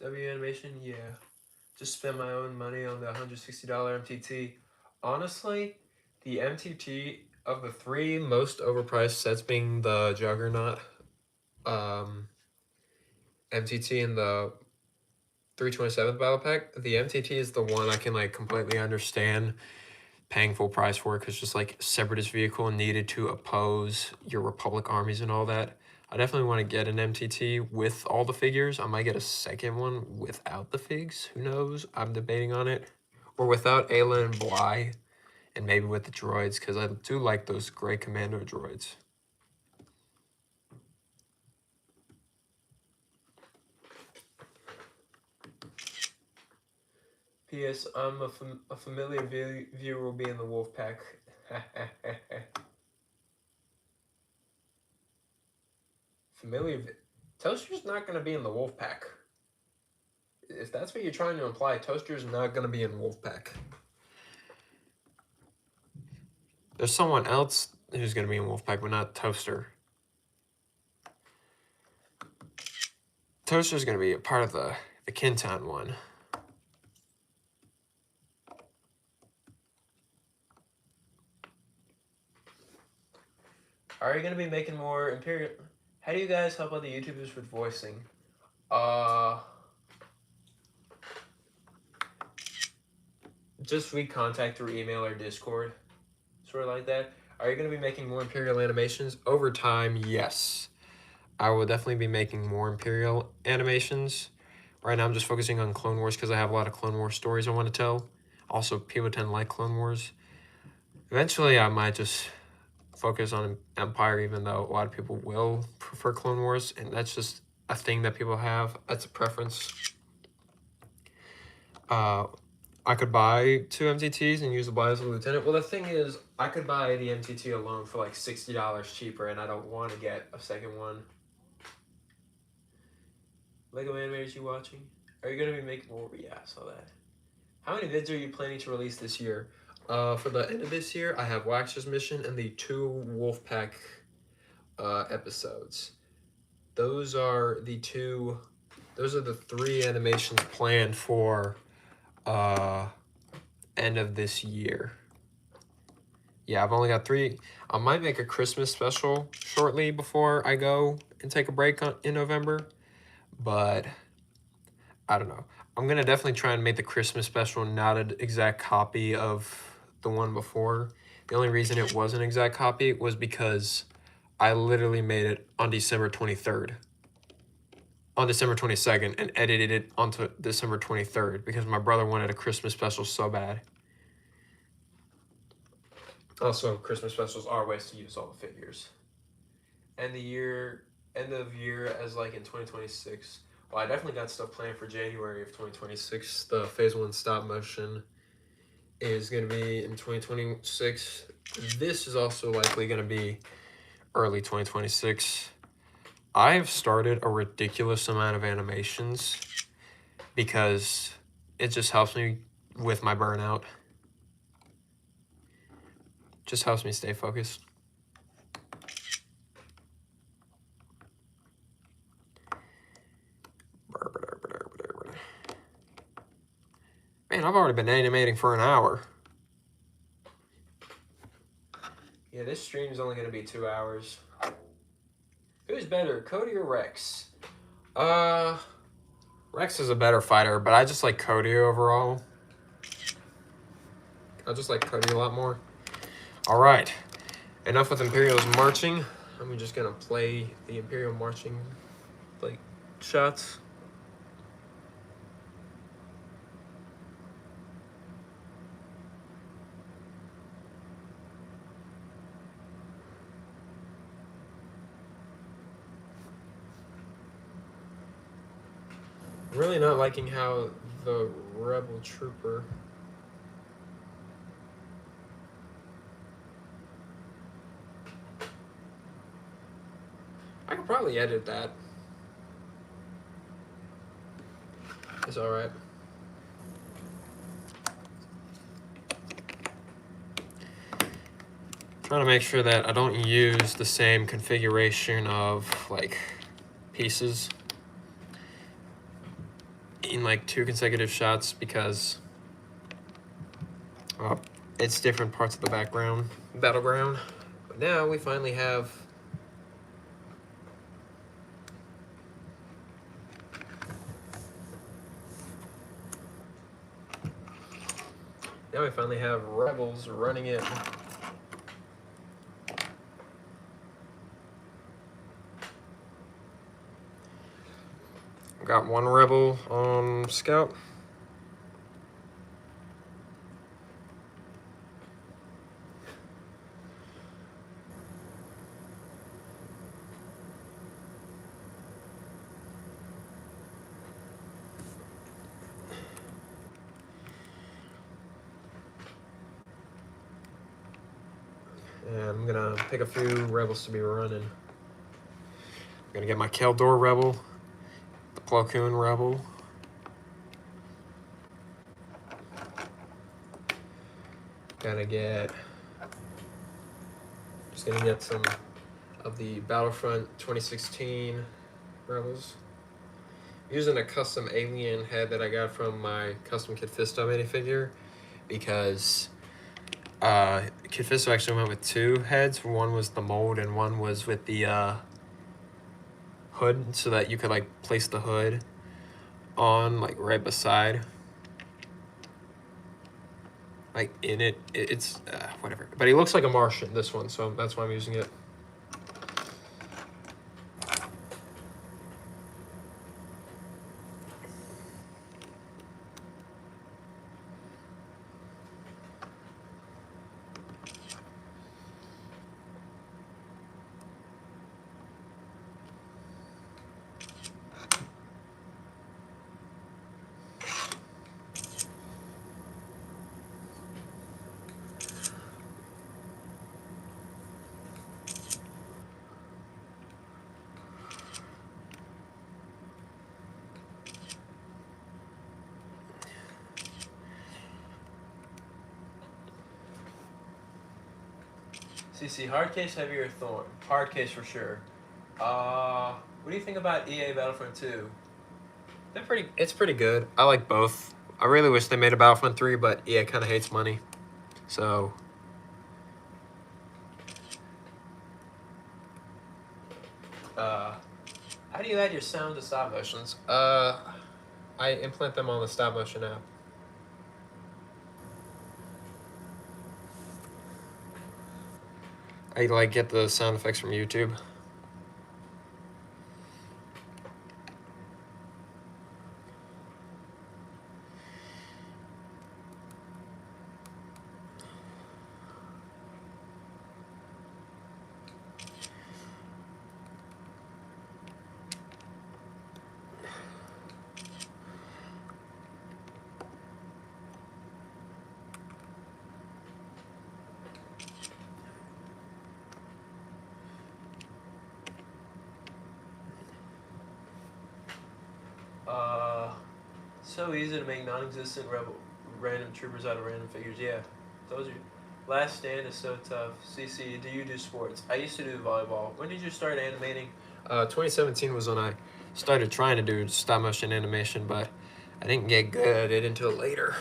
W animation, yeah. Just spent my own money on the $160 MTT. Honestly, the MTT of the 3 most overpriced sets being the Juggernaut, MTT and the 327th Battle Pack, the MTT is the one I can like completely understand paying full price for, because just like separatist vehicle needed to oppose your Republic armies and all that. I definitely want to get an MTT with all the figures. I might get a second one without the figs. Who knows? I'm debating on it. Or without Ayla and Bly, and maybe with the droids, because I do like those gray commando droids. P.S. I'm a familiar viewer will be in the wolf pack. Toaster's not going to be in the wolf pack. If that's what you're trying to imply, Toaster's not going to be in Wolfpack. There's someone else who's going to be in Wolfpack, but not Toaster. toaster is going to be a part of the Kintown one. Are you going to be making more Imperial? How do you guys help other YouTubers with voicing? Just recontact through email or Discord, sort of like that. Are you going to be making more Imperial animations? Over time, yes. I will definitely be making more Imperial animations. Right now I'm just focusing on Clone Wars because I have a lot of Clone Wars stories I want to tell. Also, people tend to like Clone Wars. Eventually, I might just focus on Empire, even though a lot of people will prefer Clone Wars, and that's just a thing that people have. That's a preference. I could buy 2 MTTs and use the Bias of Lieutenant. Well, the thing is, I could buy the MTT alone for like $60 cheaper, and I don't want to get a second one. Lego Animators, you watching? Are you going to be making more? Yeah, I saw that. How many vids are you planning to release this year? For the end of this year, I have Waxer's Mission and the 2 Wolfpack episodes. Those are the 3 animations planned for end of this year. Yeah, I've only got 3. I might make a Christmas special shortly before I go and take a break in November, but I don't know. I'm going to definitely try and make the Christmas special not an exact copy of the one before. The only reason it was an exact copy was because I literally made it on December 23rd. On December 22nd and edited it onto December 23rd because my brother wanted a Christmas special so bad. Also, Christmas specials are ways to use all the figures. End of year as like in 2026. Well, I definitely got stuff planned for January of 2026. The Phase 1 stop motion is going to be in 2026. This is also likely going to be early 2026. I have started a ridiculous amount of animations because it just helps me with my burnout. Just helps me stay focused. Man, I've already been animating for an hour. Yeah, this stream is only going to be 2 hours. Who's better, Cody or Rex? Rex is a better fighter, but I just like Cody overall. I just like Cody a lot more. All right, enough with Imperial's marching. I'm just gonna play the Imperial marching, like, shots. I'm really not liking how the Rebel Trooper. I could probably edit that. It's alright. Trying to make sure that I don't use the same configuration of like pieces in like 2 consecutive shots because it's different parts of the battleground. But now we finally have rebels running it. Got 1 rebel on scout. And I'm gonna pick a few rebels to be running. I'm gonna get my Keldor rebel, the Plo Koon rebel. Just gonna get some of the Battlefront 2016 rebels. using a custom alien head that I got from my custom Kid Fisto minifigure because Kid Fisto actually went with two heads. One was the mold and one was with the hood, so that you could like place the hood on like right beside, like in it. It's whatever. But he looks like a Martian, this one, so that's why I'm using it. CC, hard case, heavier thorn? Hard case for sure. What do you think about EA Battlefront 2? It's pretty good. I like both. I really wish they made a Battlefront 3, but EA kind of hates money. So, how do you add your sound to stop motions? I implant them on the stop motion app. I like get the sound effects from YouTube. So easy to make non-existent random troopers out of random figures. Yeah, told you. Last Stand is so tough. CC, do you do sports? I used to do volleyball. When did you start animating? 2017 was when I started trying to do stop motion animation, but I didn't get good at it until later.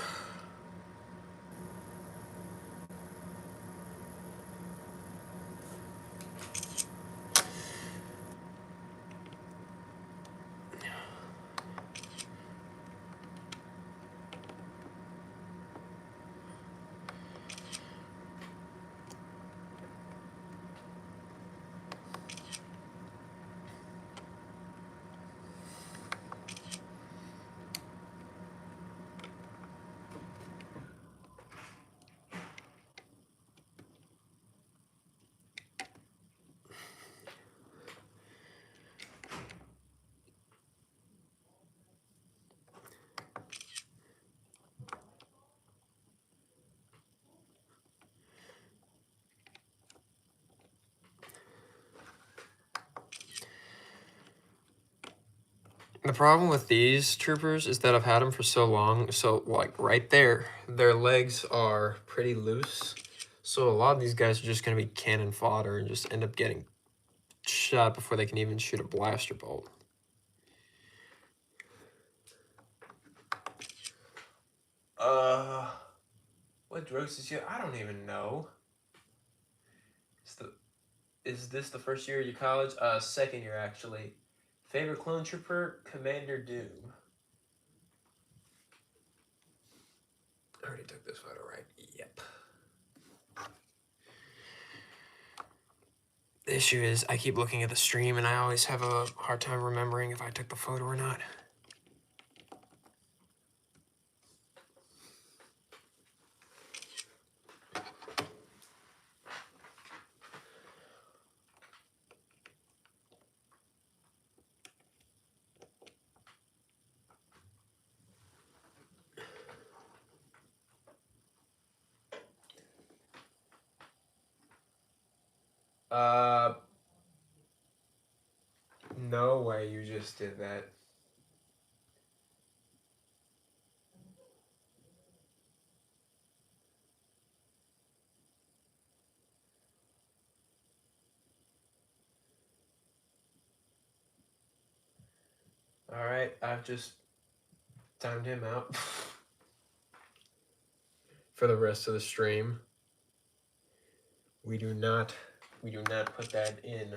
The problem with these troopers is that I've had them for so long, so like right there, their legs are pretty loose. So a lot of these guys are just going to be cannon fodder and just end up getting shot before they can even shoot a blaster bolt. What drugs is you? I don't even know. Is this the first year of your college? Second year actually. Favorite clone trooper? Commander Doom. I already took this photo, right? Yep. The issue is I keep looking at the stream and I always have a hard time remembering if I took the photo or not. No way you just did that. Alright, I've just timed him out for the rest of the stream. We do not put that in.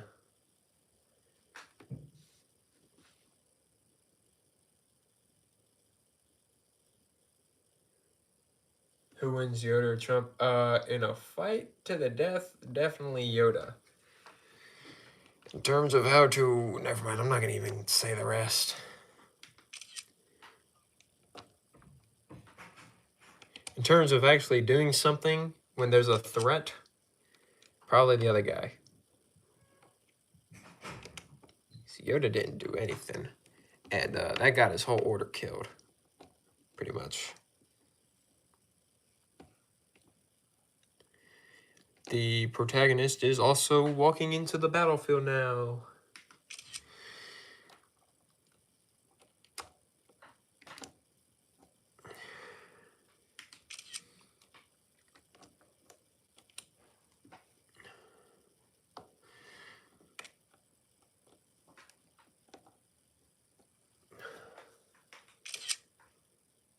Who wins, Yoda or Trump? In a fight to the death, definitely Yoda. In terms of how to... Never mind, I'm not going to even say the rest. In terms of actually doing something when there's a threat, probably the other guy. See, Yoda didn't do anything. And that got his whole order killed. Pretty much. The protagonist is also walking into the battlefield now.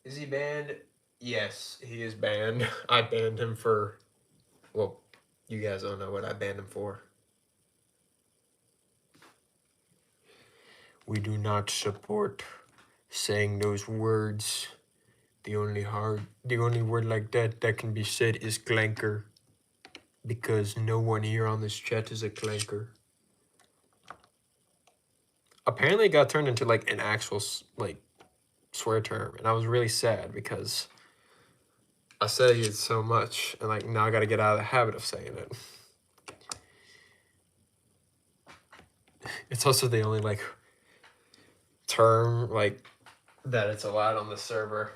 Is he banned? Yes, he is banned. I banned him for... Well, you guys don't know what I banned him for. We do not support saying those words. The only word like that can be said is clanker. Because no one here on this chat is a clanker. Apparently it got turned into like an actual like swear term, and I was really sad because I say it so much, and like now I got to get out of the habit of saying it. It's also the only like term like that it's allowed on the server.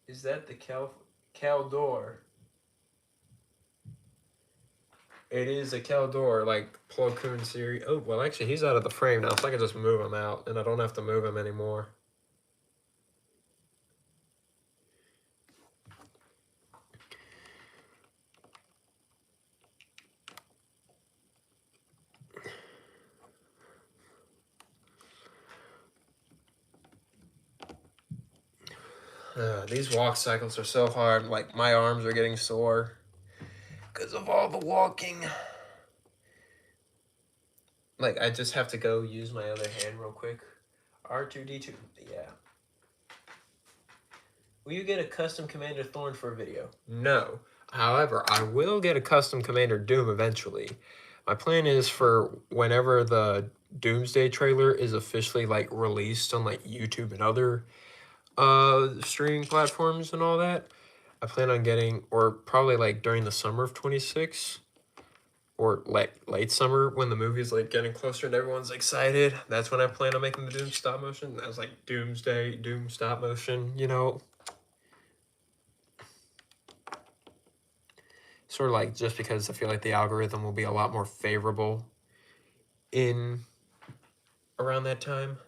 Is that the Caldor? It is a Caldor, like Plo Koon series. Oh, well, actually, he's out of the frame now, so I can just move him out, and I don't have to move him anymore. These walk cycles are so hard. Like, my arms are getting sore because of all the walking. Like, I just have to go use my other hand real quick. R2-D2. Yeah. Will you get a custom Commander Thorn for a video? No. However, I will get a custom Commander Doom eventually. My plan is for whenever the Doomsday trailer is officially, like, released on, like, YouTube and other streaming platforms and all that, I plan on getting, or probably like during the summer of 26, or like late summer when the movie's like getting closer and everyone's excited. That's when I plan on making the Doom stop motion. That was like Doomsday, Doom stop motion, you know. Sort of like just because I feel like the algorithm will be a lot more favorable in around that time.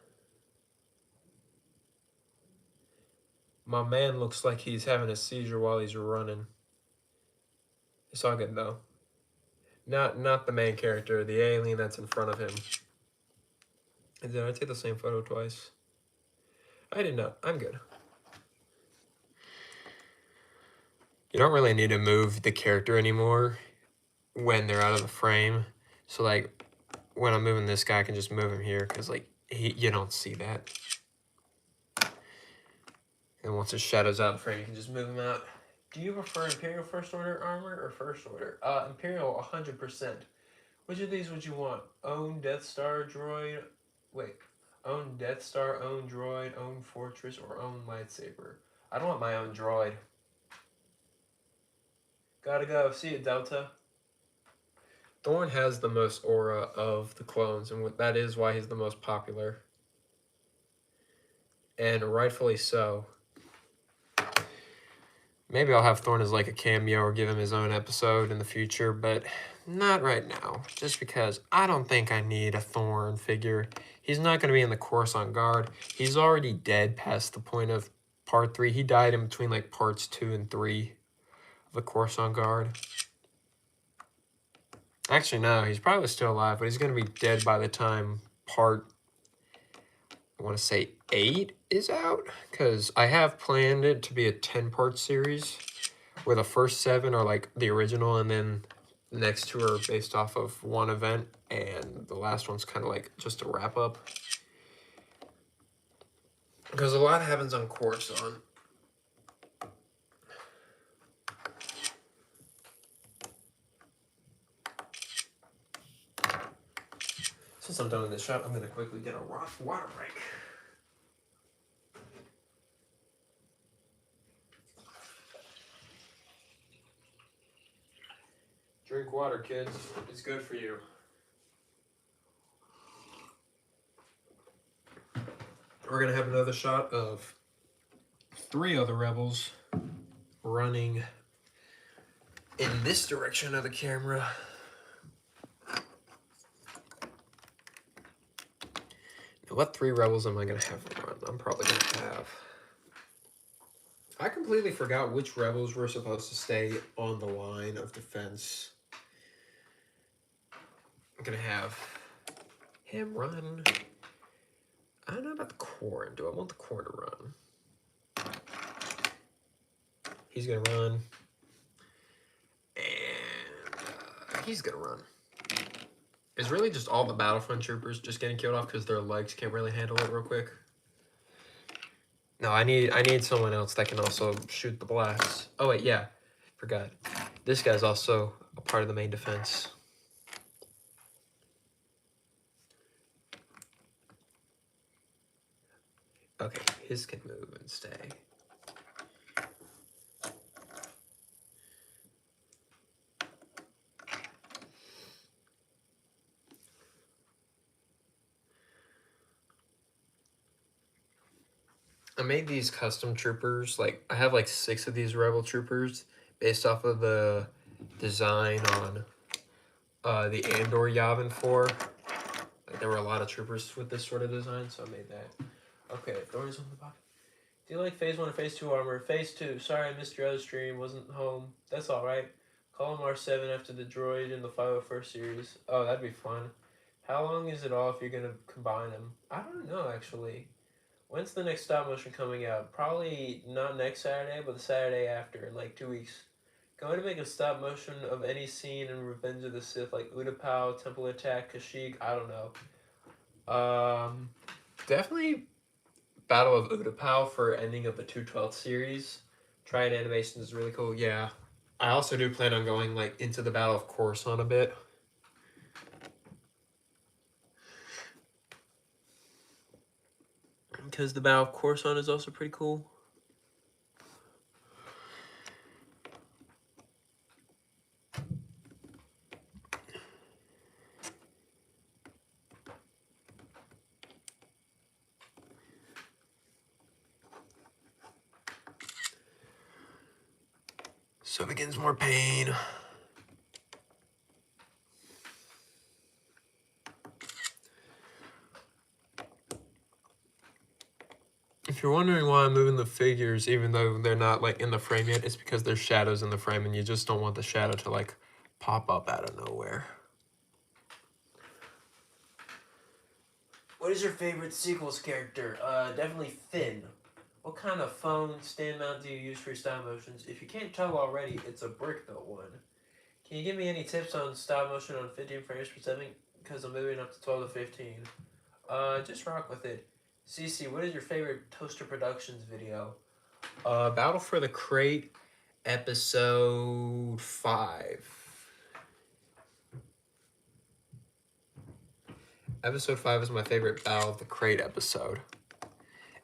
My man looks like he's having a seizure while he's running. It's all good though. Not the main character, the alien that's in front of him. Did I take the same photo twice? I did not. I'm good. You don't really need to move the character anymore when they're out of the frame. So like when I'm moving this guy, I can just move him here because like you don't see that. And once his shadow's out of the frame, you can just move him out. Do you prefer Imperial First Order armor or First Order? Imperial 100%. Which of these would you want? Own Death Star droid? Wait. Own Death Star, own droid, own fortress, or own lightsaber? I don't want my own droid. Gotta go. See you, Delta. Thorn has the most aura of the clones, and that is why he's the most popular. And rightfully so. Maybe I'll have Thorn as like a cameo or give him his own episode in the future, but not right now. Just because I don't think I need a Thorn figure. He's not going to be in the Coruscant Guard. He's already dead past the point of part 3. He died in between like parts 2 and 3 of the Coruscant Guard. Actually, no, he's probably still alive, but he's going to be dead by the time part, I want to say 8 is out, because I have planned it to be a 10-part series, where the first 7 are like the original, and then the next 2 are based off of one event, and the last one's kind of like just a wrap up. Because a lot happens on Coruscant. Since I'm done with this shot, I'm going to quickly get a water break. Drink water, kids. It's good for you. We're going to have another shot of 3 other rebels running in this direction of the camera. Now, what 3 rebels am I going to have run? I'm probably going to have... I completely forgot which rebels were supposed to stay on the line of defense. I'm going to have him run. I don't know about the Corn. Do I want the Corn to run? He's going to run. And he's going to run. It's really just all the Battlefront troopers just getting killed off because their legs can't really handle it real quick. No, I need someone else that can also shoot the blasts. Oh wait, yeah. Forgot. This guy's also a part of the main defense. Okay, his can move and stay. I made these custom troopers. Like, I have like 6 of these rebel troopers based off of the design on the Andor Yavin IV. Like, there were a lot of troopers with this sort of design, so I made that. Okay, Thorns on the bottom. Do you like Phase 1 or Phase 2 armor? Phase 2. Sorry I missed your other stream. Wasn't home. That's alright. Call him R7 after the droid in the 501st series. Oh, that'd be fun. How long is it all if you're going to combine them? I don't know, actually. When's the next stop motion coming out? Probably not next Saturday, but the Saturday after, in like 2 weeks. Going to make a stop motion of any scene in Revenge of the Sith, like Utapau, Temple Attack, Kashyyyk, I don't know. Definitely Battle of Utapau for ending of the 212th series. Trying animation is really cool, yeah. I also do plan on going like into the Battle of Coruscant a bit. Because the Battle of Coruscant is also pretty cool. So begins more pain. If you're wondering why I'm moving the figures even though they're not like in the frame yet, it's because there's shadows in the frame and you just don't want the shadow to like pop up out of nowhere. What is your favorite sequels character? Definitely Finn. What kind of phone stand mount do you use for your stop motions? If you can't tell already, it's a brick built one. Can you give me any tips on stop motion on 15 frames per second? Because I'm moving up to 12 to 15. Just rock with it. CC, what is your favorite Toaster Productions video? Battle for the Crate, episode 5. Episode 5 is my favorite Battle of the Crate episode.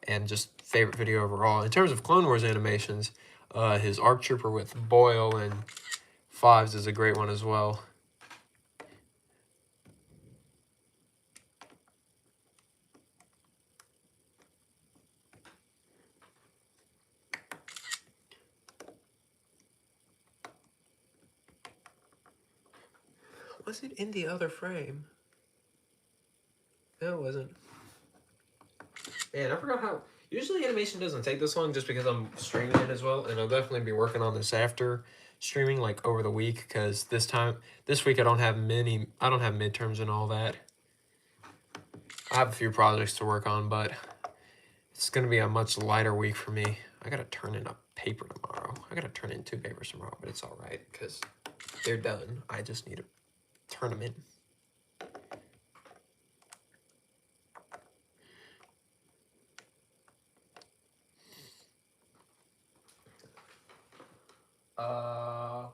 And just favorite video overall. In terms of Clone Wars animations, his ARC Trooper with Boyle and Fives is a great one as well. Was it in the other frame? No, it wasn't. Man, I forgot how... Usually animation doesn't take this long just because I'm streaming it as well, and I'll definitely be working on this after streaming, like over the week, because this week I don't have midterms and all that. I have a few projects to work on, but it's going to be a much lighter week for me. I got to turn in a paper tomorrow. I got to turn in 2 papers tomorrow, but it's all right because they're done. I just need to turn them in.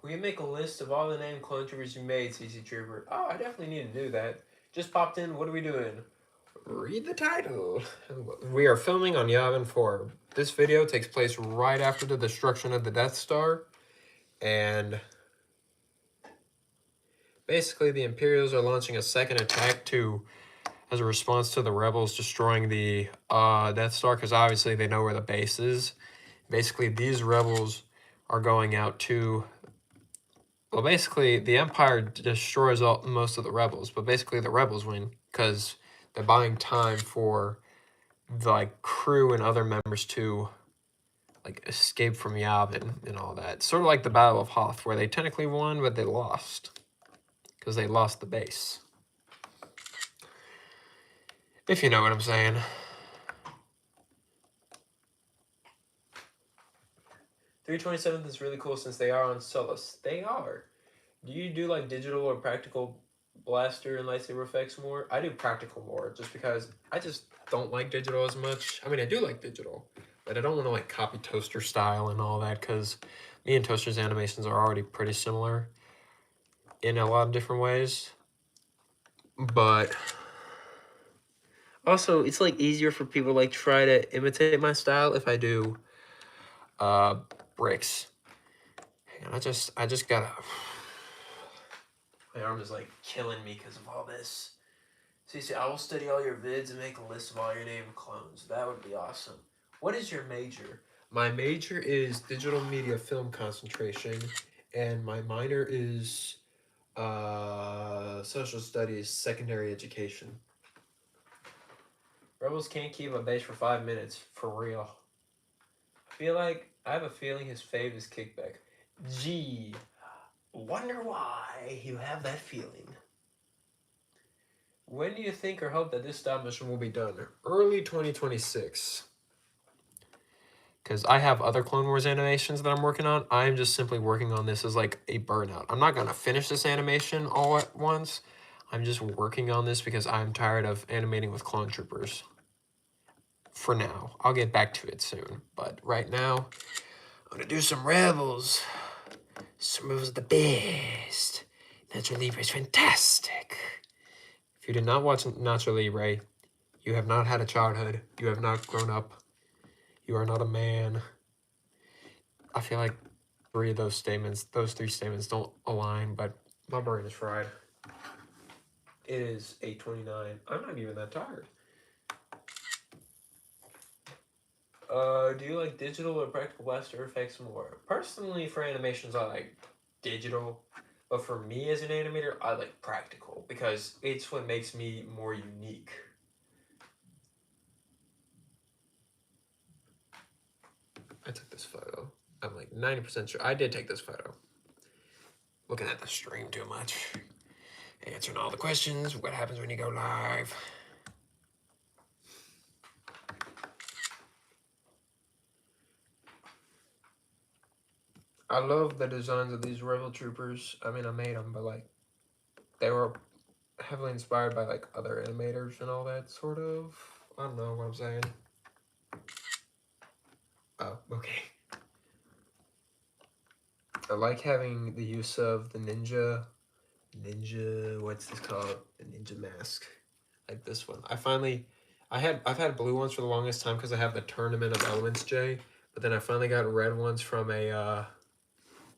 We make a list of all the named clone troopers you made, CC Trooper. Oh, I definitely need to do that. Just popped in. What are we doing? Read the title. We are filming on Yavin IV. This video takes place right after the destruction of the Death Star. And basically the Imperials are launching a second attack as a response to the Rebels destroying the Death Star, because obviously they know where the base is. Basically, these Rebels are going out to... Well, basically, the Empire destroys most of the Rebels, but basically the Rebels win, because they're buying time for the crew and other members to escape from Yavin and all that. Sort of like the Battle of Hoth, where they technically won, but they lost, because they lost the base. If you know what I'm saying. .327th is really cool since they are on Solus. They are. Do you do digital or practical blaster and lightsaber effects more? I do practical more, just because I just don't like digital as much. I mean, I do like digital, but I don't want to copy Toaster style and all that, because me and Toaster's animations are already pretty similar in a lot of different ways. But also, it's easier for people to try to imitate my style if I do bricks. Hang on, I just gotta... My arm is killing me because of all this. CC, I will study all your vids and make a list of all your named clones. That would be awesome. What is your major? My major is digital media film concentration, and my minor is social studies secondary education. Rebels can't keep a base for 5 minutes, for real. I have a feeling his fave is kickback. Gee, wonder why you have that feeling. When do you think or hope that this stop mission will be done? Early 2026. Because I have other Clone Wars animations that I'm working on. I'm just simply working on this as a burnout. I'm not going to finish this animation all at once. I'm just working on this because I'm tired of animating with clone troopers. For now. I'll get back to it soon. But right now, I'm going to do some Rebels. Some Rebels are the best. Nacho Libre is fantastic. If you did not watch Nacho Libre, you have not had a childhood. You have not grown up. You are not a man. I feel like those three statements don't align, but my brain is fried. It is 8:29. I'm not even that tired. Do you like digital or practical blaster effects more? Personally, for animations, I like digital. But for me as an animator, I like practical because it's what makes me more unique. I took this photo. I'm 90% sure. I did take this photo. Looking at the stream too much. Answering all the questions. What happens when you go live? I love the designs of these Rebel Troopers. I mean, I made them, but they were heavily inspired by other animators and all that sort of. I don't know what I'm saying. Oh, okay. I like having the use of the ninja, what's this called? The ninja mask. Like this one. I've had blue ones for the longest time because I have the Tournament of Elements J, but then I finally got red ones from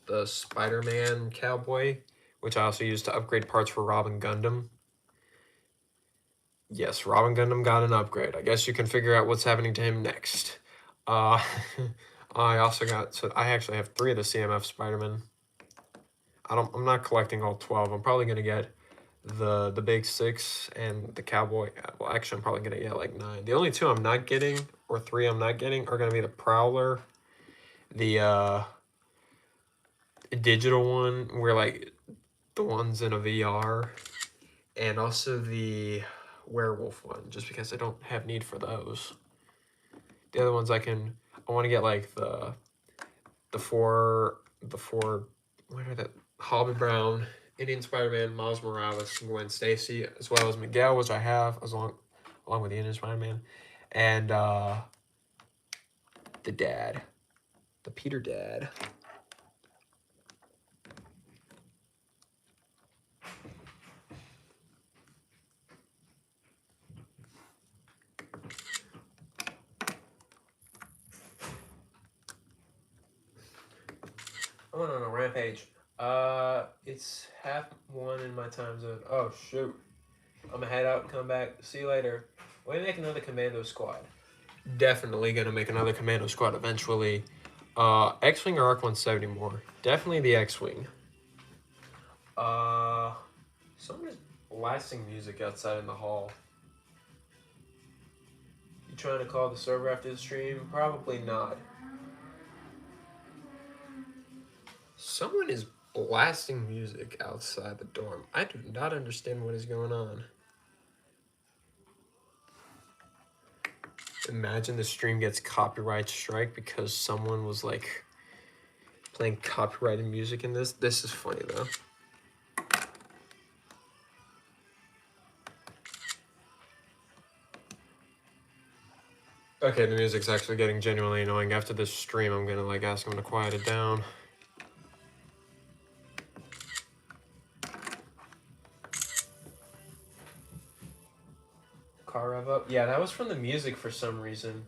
the Spider-Man cowboy, which I also used to upgrade parts for Robin Gundam. Yes, Robin Gundam got an upgrade. I guess you can figure out what's happening to him next. I actually have 3 of the CMF Spider-Man. I'm not collecting all 12. I'm probably gonna get the big 6 and the cowboy. Well, actually, I'm probably gonna get 9. The only 2 I'm not getting, or 3 I'm not getting, are gonna be the Prowler, the digital one, where the ones in a VR, and also the werewolf one, just because I don't have need for those. The other ones I want to get like the four, what are that? Hobby Brown, Indian Spider-Man, Miles Morales, and Gwen Stacy, as well as Miguel, which I have, along with the Indian Spider-Man, and the dad, the Peter dad. I went on a rampage. It's 1:30 in my time zone. Oh shoot. I'm gonna head out and come back. See you later. When we make another commando squad. Definitely gonna make another commando squad eventually. X-Wing or Arc 170 more. Definitely the X-Wing. Someone is blasting music outside in the hall. You trying to call the server after the stream? Probably not. Someone is blasting music outside the dorm. I do not understand what is going on. Imagine the stream gets copyright strike because someone was like playing copyrighted music in this. This is funny though. Okay, the music's actually getting genuinely annoying. After this stream, I'm gonna like ask him to quiet it down. Car rev up? Yeah, that was from the music for some reason.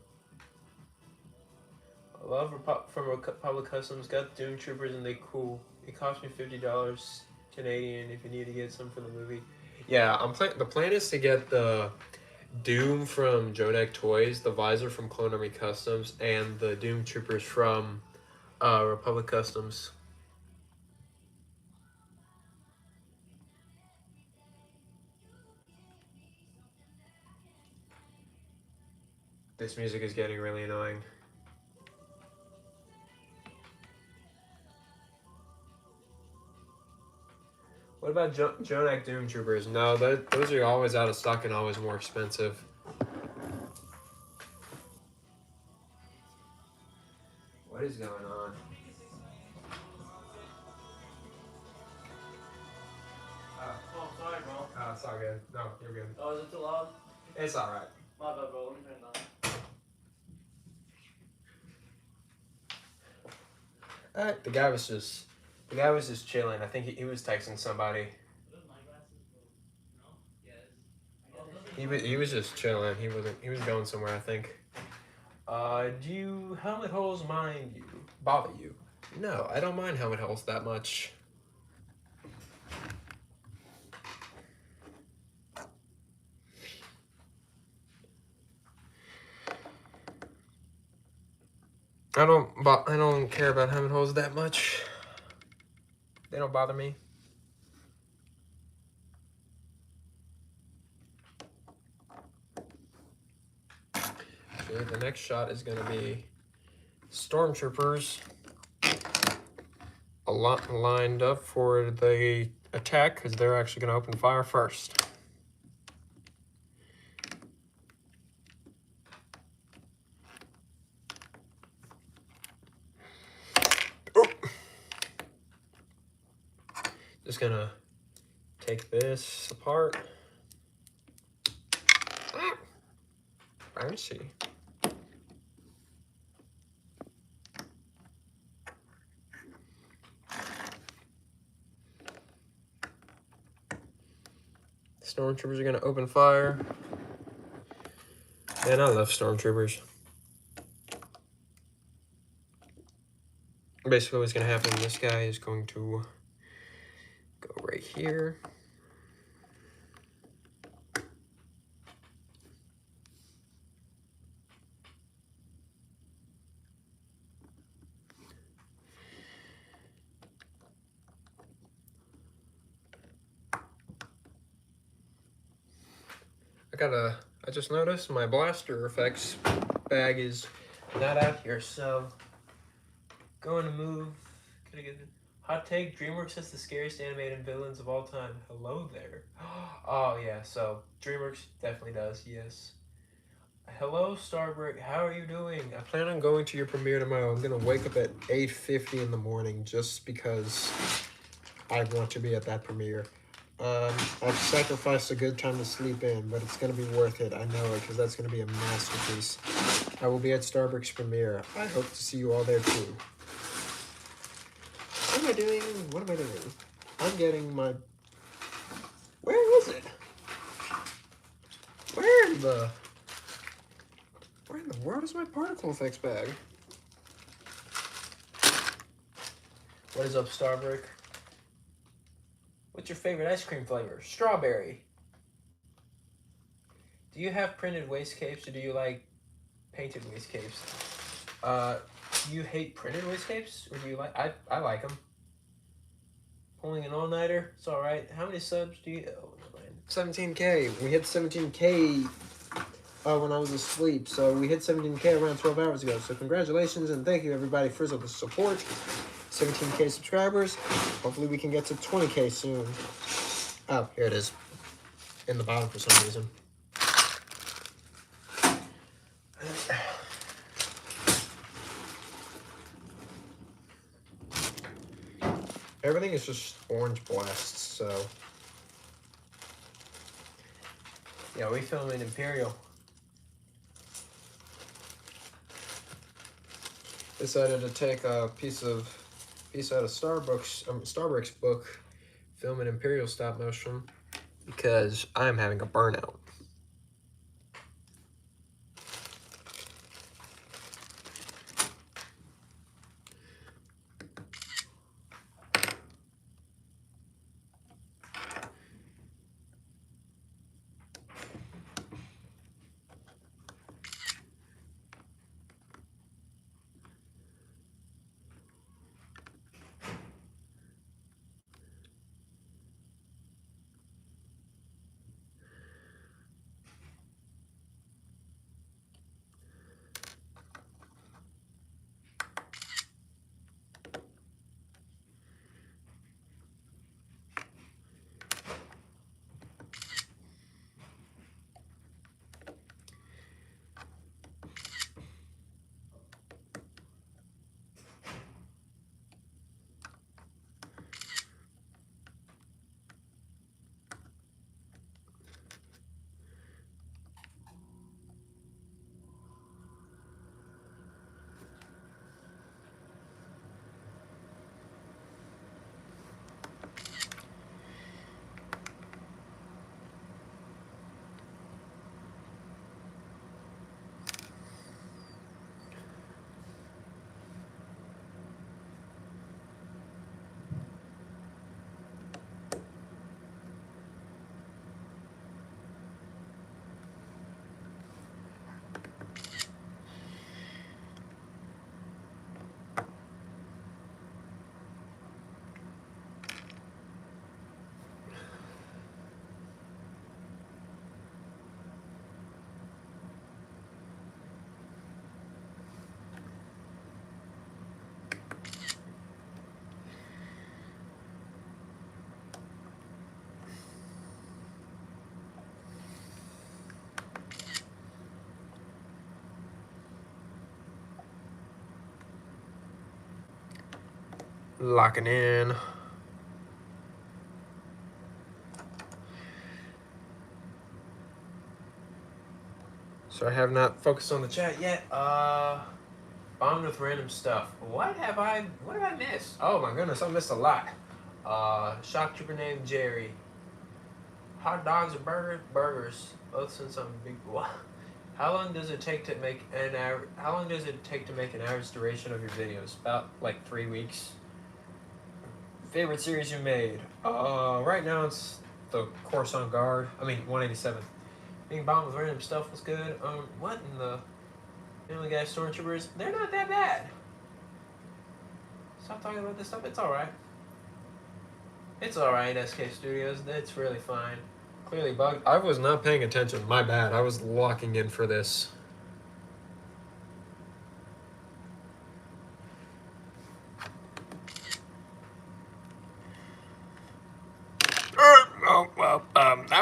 I love from Republic Customs. Got Doom Troopers and they cool. It cost me $50 Canadian if you need to get some for the movie. Yeah, the plan is to get the Doom from Jodak Toys, the visor from Clone Army Customs, and the Doom Troopers from Republic Customs. This music is getting really annoying. What about Jodak Doom Troopers? No, those are always out of stock and always more expensive. What is going on? Oh, sorry, bro. It's all good. No, you're good. Oh, is it too loud? It's all right. My bad, bro. Let me turn it down. The guy was just chilling. I think he was texting somebody. He was just chilling. He was going somewhere, I think. Do helmet holes bother you? No, I don't mind helmet holes that much. I don't care about helmet holes that much. They don't bother me. Okay, the next shot is gonna be stormtroopers a lot lined up for the attack because they're actually gonna open fire first. Just gonna take this apart. Fancy. Stormtroopers are gonna open fire. Man, I love stormtroopers. Basically what's gonna happen, this guy is going to go right here. I just noticed my blaster effects bag is not out here, so going to move. Can I get it? Hot take, DreamWorks has the scariest animated villains of all time. Hello there. Oh, yeah, so DreamWorks definitely does, yes. Hello, Starbreak. How are you doing? I plan on going to your premiere tomorrow. I'm gonna wake up at 8:50 in the morning just because I want to be at that premiere. I've sacrificed a good time to sleep in, but it's gonna be worth it. I know it because that's gonna be a masterpiece. I will be at Starbreak's premiere. I hope to see you all there too. What am I doing? What am I doing? I'm getting my. Where is it? Where in the world is my particle effects bag? What is up, Starbreak? What's your favorite ice cream flavor? Strawberry. Do you have printed wastegapes or do you like painted wastegapes? Do you hate printed wastegapes or do you like? I like them. Pulling an all-nighter, it's all right. How many subs do you? Oh, no, 17K. We hit 17K when I was asleep. So we hit 17K around 12 hours ago. So congratulations and thank you everybody for the support. 17K subscribers. Hopefully we can get to 20K soon. Oh, here it is. In the bottom for some reason. Everything is just orange blasts, so. Yeah, we film in Imperial. Decided to take a piece out of Starbucks book, film an Imperial stop motion, because I'm having a burnout. Locking in. So I have not focused on the chat yet. Bombed with random stuff. What have I missed? Oh my goodness, I missed a lot. Shock trooper named Jerry. Hot dogs or burgers. Both since I'm a big boy. How long does it take to make an average duration of your videos? About like 3 weeks. Favorite series you made? Right now it's the Coruscant Guard. I mean 187. Being bombed with random stuff was good. What in the Family Guy Stormtroopers? They're not that bad. Stop talking about this stuff. It's alright. It's alright, SK Studios. It's really fine. Clearly bugged. I was not paying attention. My bad. I was locking in for this.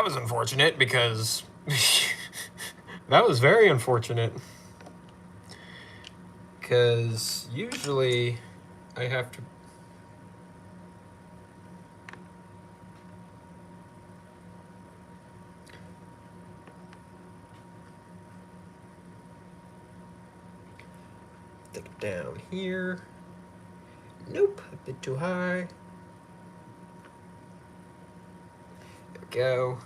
that was unfortunate because that was very unfortunate. Because usually I have to. Take it down here. Nope, a bit too high. There we go.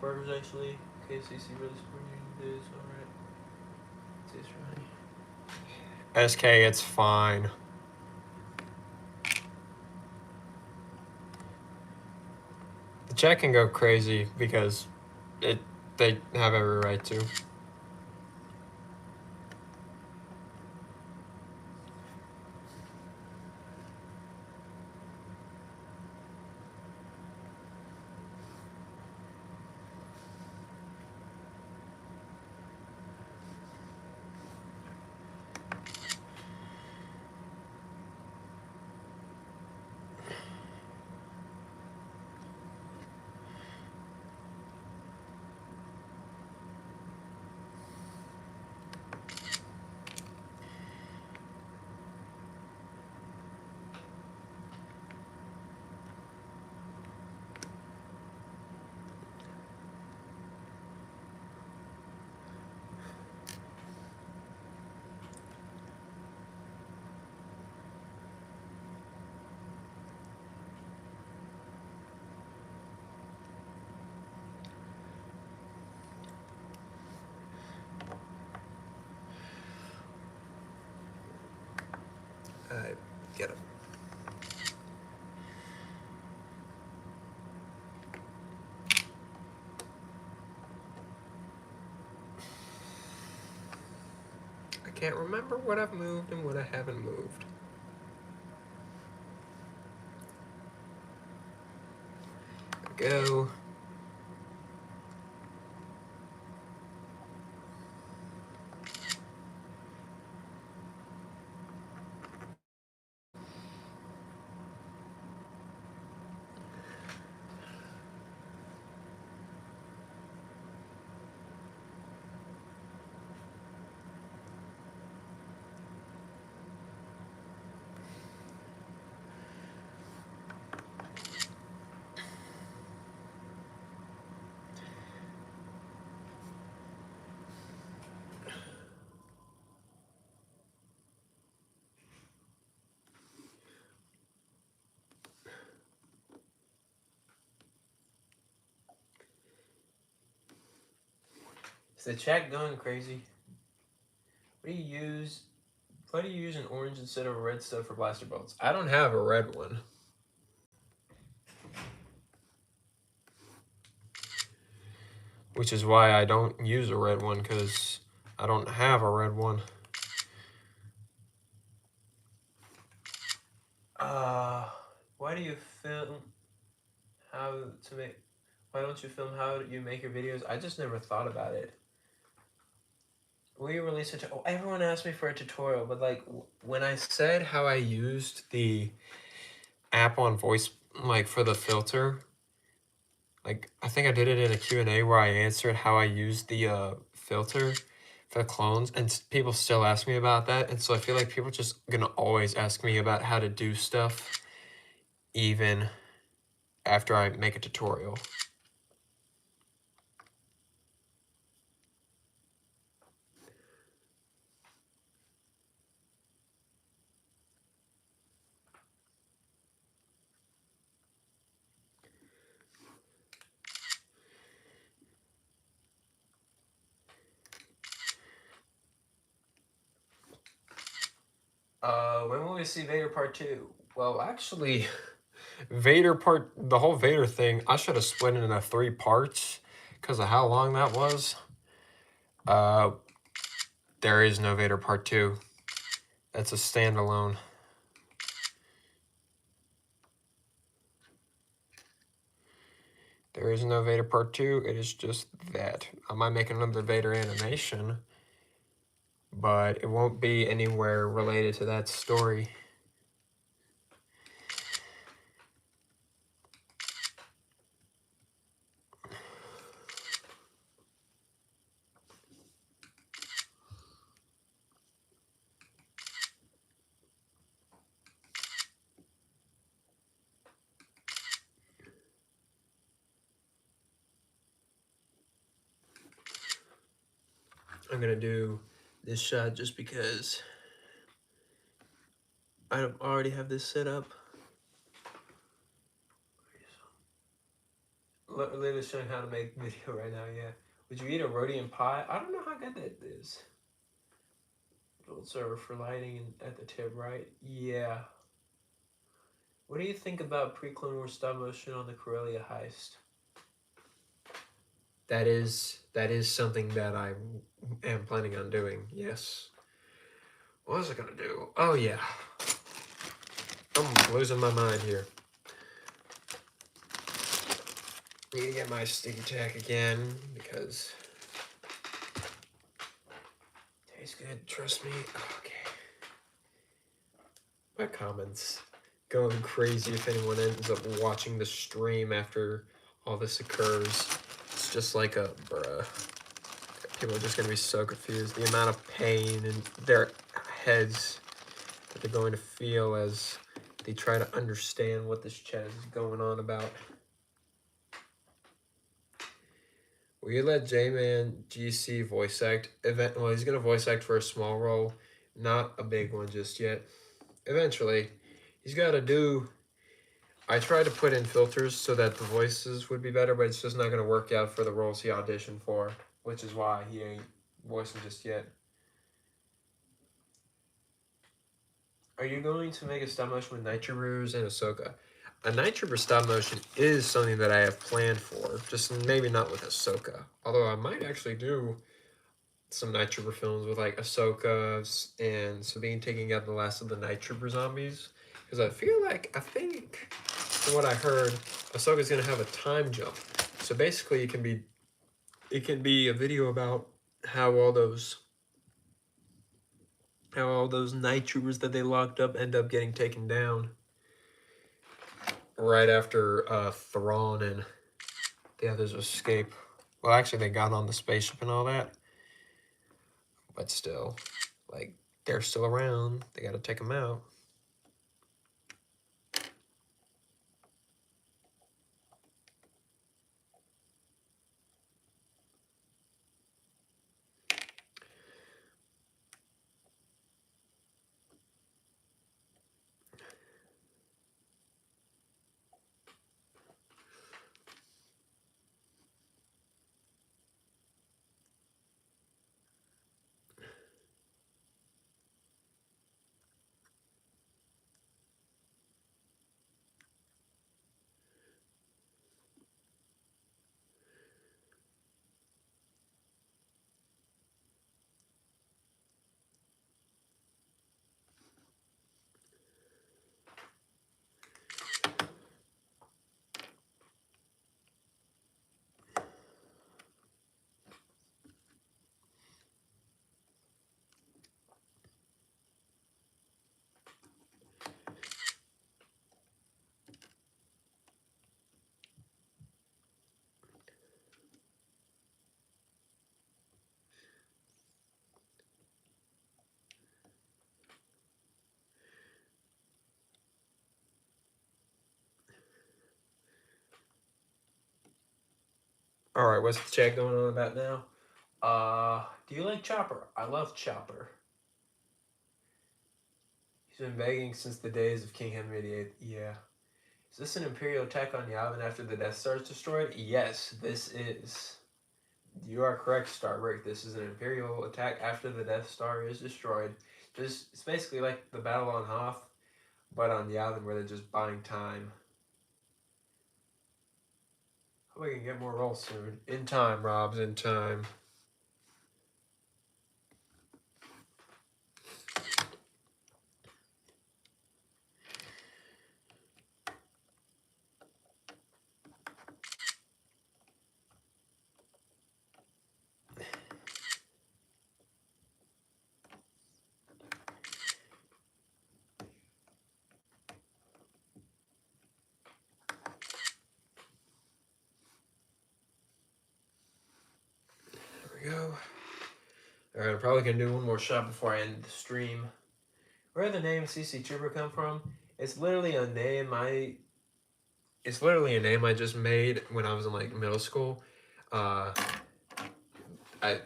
Burgers actually. KCC really supporting this. Alright. This right. SK, it's fine. The chat can go crazy because they have every right to. I get it. I can't remember what I've moved and what I haven't moved. There we go. Is the chat going crazy? What do you use? Why do you use an orange instead of a red stud for blaster bolts? I don't have a red one. Which is why I don't use a red one, because I don't have a red one. Why do you film how to make... Why don't you film how you make your videos? I just never thought about it. Will you release a... Oh, everyone asked me for a tutorial, but like when I said how I used the app on voice, like for the filter, like I think I did it in a Q&A where I answered how I used the filter for the clones, and people still ask me about that. And so I feel like people are just gonna always ask me about how to do stuff even after I make a tutorial. When will we see Vader Part 2? Well, actually, the whole Vader thing, I should have split it into 3 parts because of how long that was. There is no Vader Part 2. That's a standalone. There is no Vader Part 2, it is just that. I might make another Vader animation, but it won't be anywhere related to that story. I'm gonna do this shot just because I already have this set up. Literally showing how to make video right now, yeah. Would you eat a Rhodium pie? I don't know how good that is. Old server for lighting and at the tip, right? Yeah. What do you think about pre-Clone Wars stop motion on the Corellia heist? That is something that I am planning on doing, yes. What was I gonna do? Oh yeah. I'm losing my mind here. Need to get my sticky tack again because tastes good, trust me. Okay. My comments going crazy if anyone ends up watching the stream after all this occurs. It's just like a bruh. People are just gonna be so confused. The amount of pain in their heads that they're going to feel as they try to understand what this chat is going on about. Will you let J-Man GC voice act? Well, he's gonna voice act for a small role, not a big one just yet. Eventually, he's got to do. I tried to put in filters so that the voices would be better, but it's just not gonna work out for the roles he auditioned for, which is why he ain't voicing just yet. Are you going to make a stop motion with Night Troopers and Ahsoka? A Night Trooper stop motion is something that I have planned for, just maybe not with Ahsoka. Although I might actually do some Night Trooper films with like Ahsoka and Sabine taking out the last of the Night Trooper zombies. Because I think, from what I heard, Ahsoka's gonna have a time jump. So basically, it can be a video about how all those Night Troopers that they locked up end up getting taken down right after Thrawn and the others escape. Well, actually, they got on the spaceship and all that, but still, like, they're still around. They gotta take them out. All right, what's the chat going on about now? Do you like Chopper? I love Chopper. He's been begging since the days of King Henry VIII. Yeah. Is this an Imperial attack on Yavin after the Death Star is destroyed? Yes, this is. You are correct, Starbreak. This is an Imperial attack after the Death Star is destroyed. It's basically like the battle on Hoth, but on Yavin where they're just buying time. Hope we can get more rolls soon. In time, Robs, in time. we go. Alright, I'm probably gonna do one more shot before I end the stream. Where did the name CC Trooper come from? It's literally a name I just made when I was in like middle school. I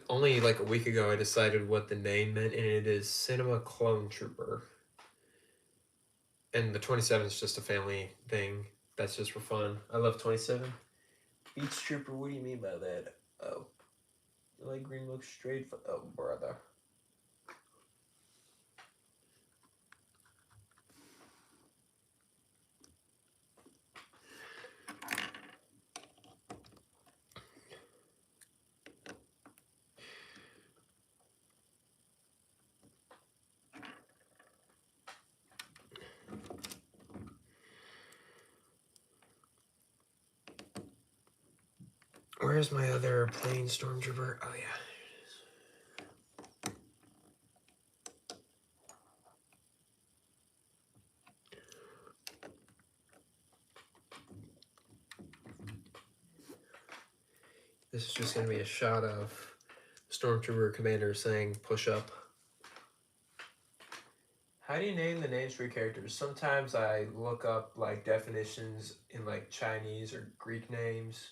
only like a week ago I decided what the name meant, and it is Cinema Clone Trooper. And the 27 is just a family thing. That's just for fun. I love 27. Beach Trooper, what do you mean by that? Oh. The light green looks straight for. Oh, brother. Where's my other plane stormtrooper? Oh, yeah. This is just going to be a shot of Stormtrooper Commander saying push up. How do you name the names for your characters? Sometimes I look up like definitions in like Chinese or Greek names,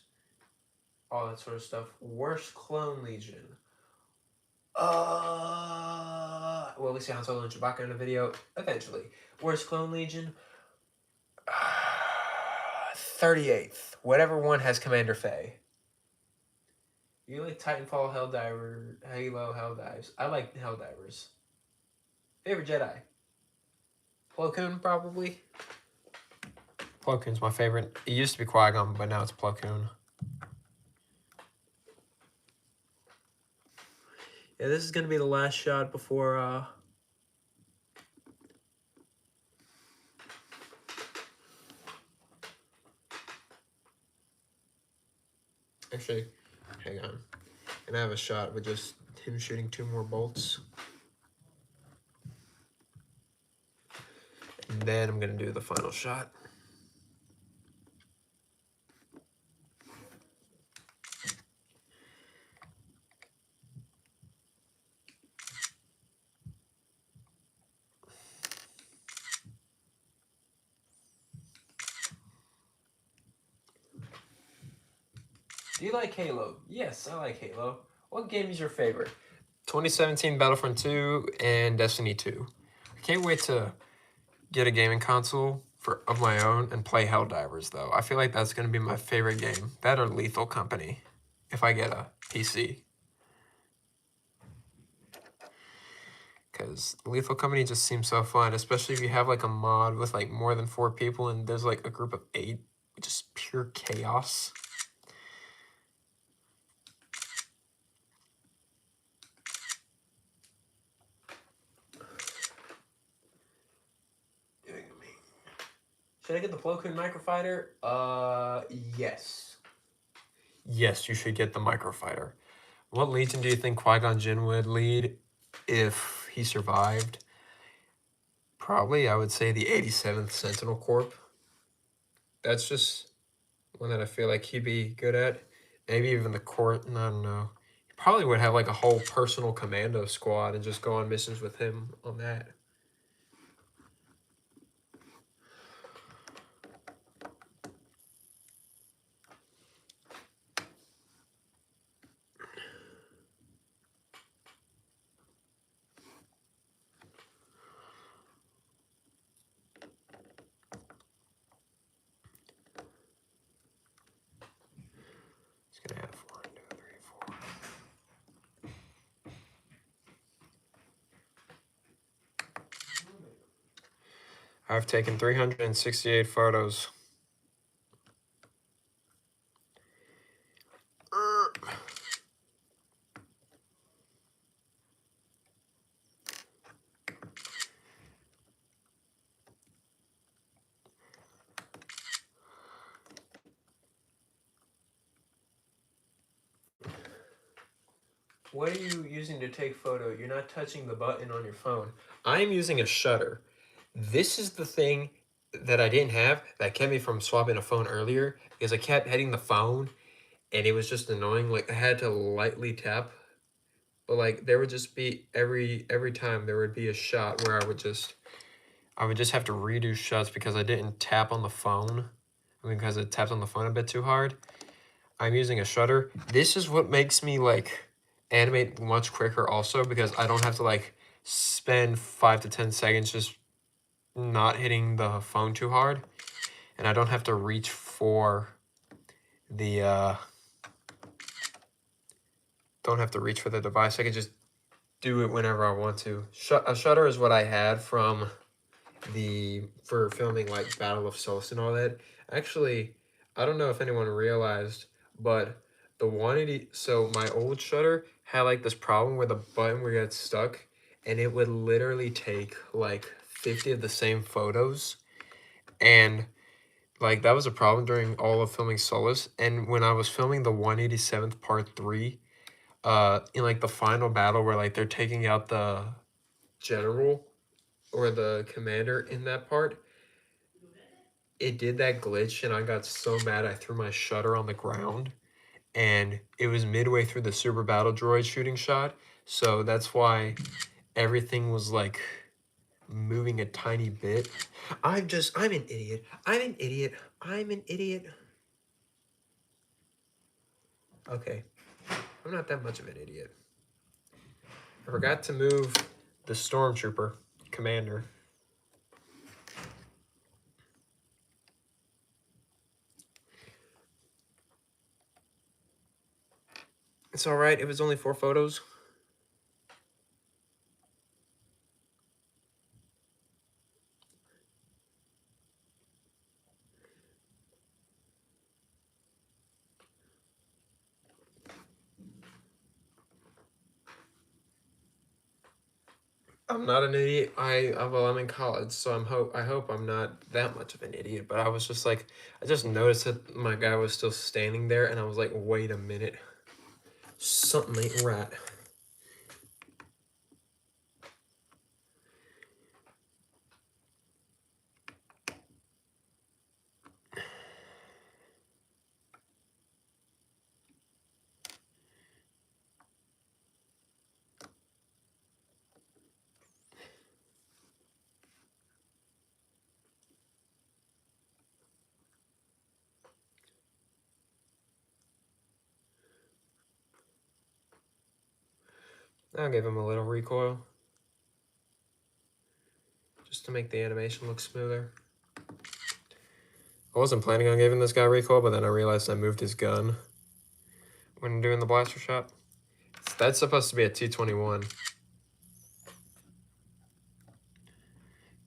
all that sort of stuff. Worst Clone Legion. Well, we see Han Solo and Chewbacca in the video eventually. Worst Clone Legion. 38th. Whatever one has Commander Faye. You like Titanfall, Helldiver, Halo, Helldives. I like Helldivers. Favorite Jedi? Plo Koon, probably. Plo Koon's my favorite. It used to be Qui-Gon, but now it's Plo Koon. Yeah, this is going to be the last shot before, Actually, hang on. And I have a shot with just him shooting 2 more bolts. And then I'm going to do the final shot. Do you like Halo? Yes, I like Halo. What game is your favorite? 2017 Battlefront 2 and Destiny 2. I can't wait to get a gaming console of my own and play Helldivers, though. I feel like that's going to be my favorite game. That or Lethal Company, if I get a PC. Because Lethal Company just seems so fun, especially if you have like a mod with like more than 4 people and there's like a group of 8, just pure chaos. Should I get the Plo Koon Microfighter? Yes. Yes, you should get the Microfighter. What Legion do you think Qui-Gon Jinn would lead if he survived? Probably, I would say the 87th Sentinel Corps. That's just one that I feel like he'd be good at. Maybe even the Court, I don't know. He probably would have like a whole personal commando squad and just go on missions with him on that. Gonna have 1, 2, 3, 4. I've taken 368 photos. What are you using to take photo? You're not touching the button on your phone. I'm using a shutter. This is the thing that I didn't have that kept me from swapping a phone earlier because I kept hitting the phone and it was just annoying. Like I had to lightly tap but like there would just be every time there would be a shot where I would just have to redo shots because I didn't tap on the phone. I mean, because it tapped on the phone a bit too hard. I'm using a shutter. This is what makes me like animate much quicker also, because I don't have to like spend 5 to 10 seconds just not hitting the phone too hard, and I don't have to reach for the device. I can just do it whenever I want to. A shutter is what I had from for filming like Battle of Souls and all that. Actually, I don't know if anyone realized, but the 180, so my old shutter had like this problem where the button would get stuck, and it would literally take like 50 of the same photos, and like that was a problem during all of filming Solus. And when I was filming the 187th part 3, in like the final battle where like they're taking out the general or the commander in that part, it did that glitch and I got so mad I threw my shutter on the ground, and it was midway through the super battle droid shooting shot, so that's why everything was like moving a tiny bit. I'm an idiot. I'm an idiot. I'm an idiot. Okay, I'm not that much of an idiot. I forgot to move the stormtrooper commander. It's all right. It was only 4 photos. I'm not an idiot. Well, I'm in college, so I hope I'm not that much of an idiot. But I was just like, I just noticed that my guy was still standing there, and I was like, wait a minute, something ain't right. I'll give him a little recoil, just to make the animation look smoother. I wasn't planning on giving this guy recoil, but then I realized I moved his gun when doing the blaster shot. That's supposed to be a T-21.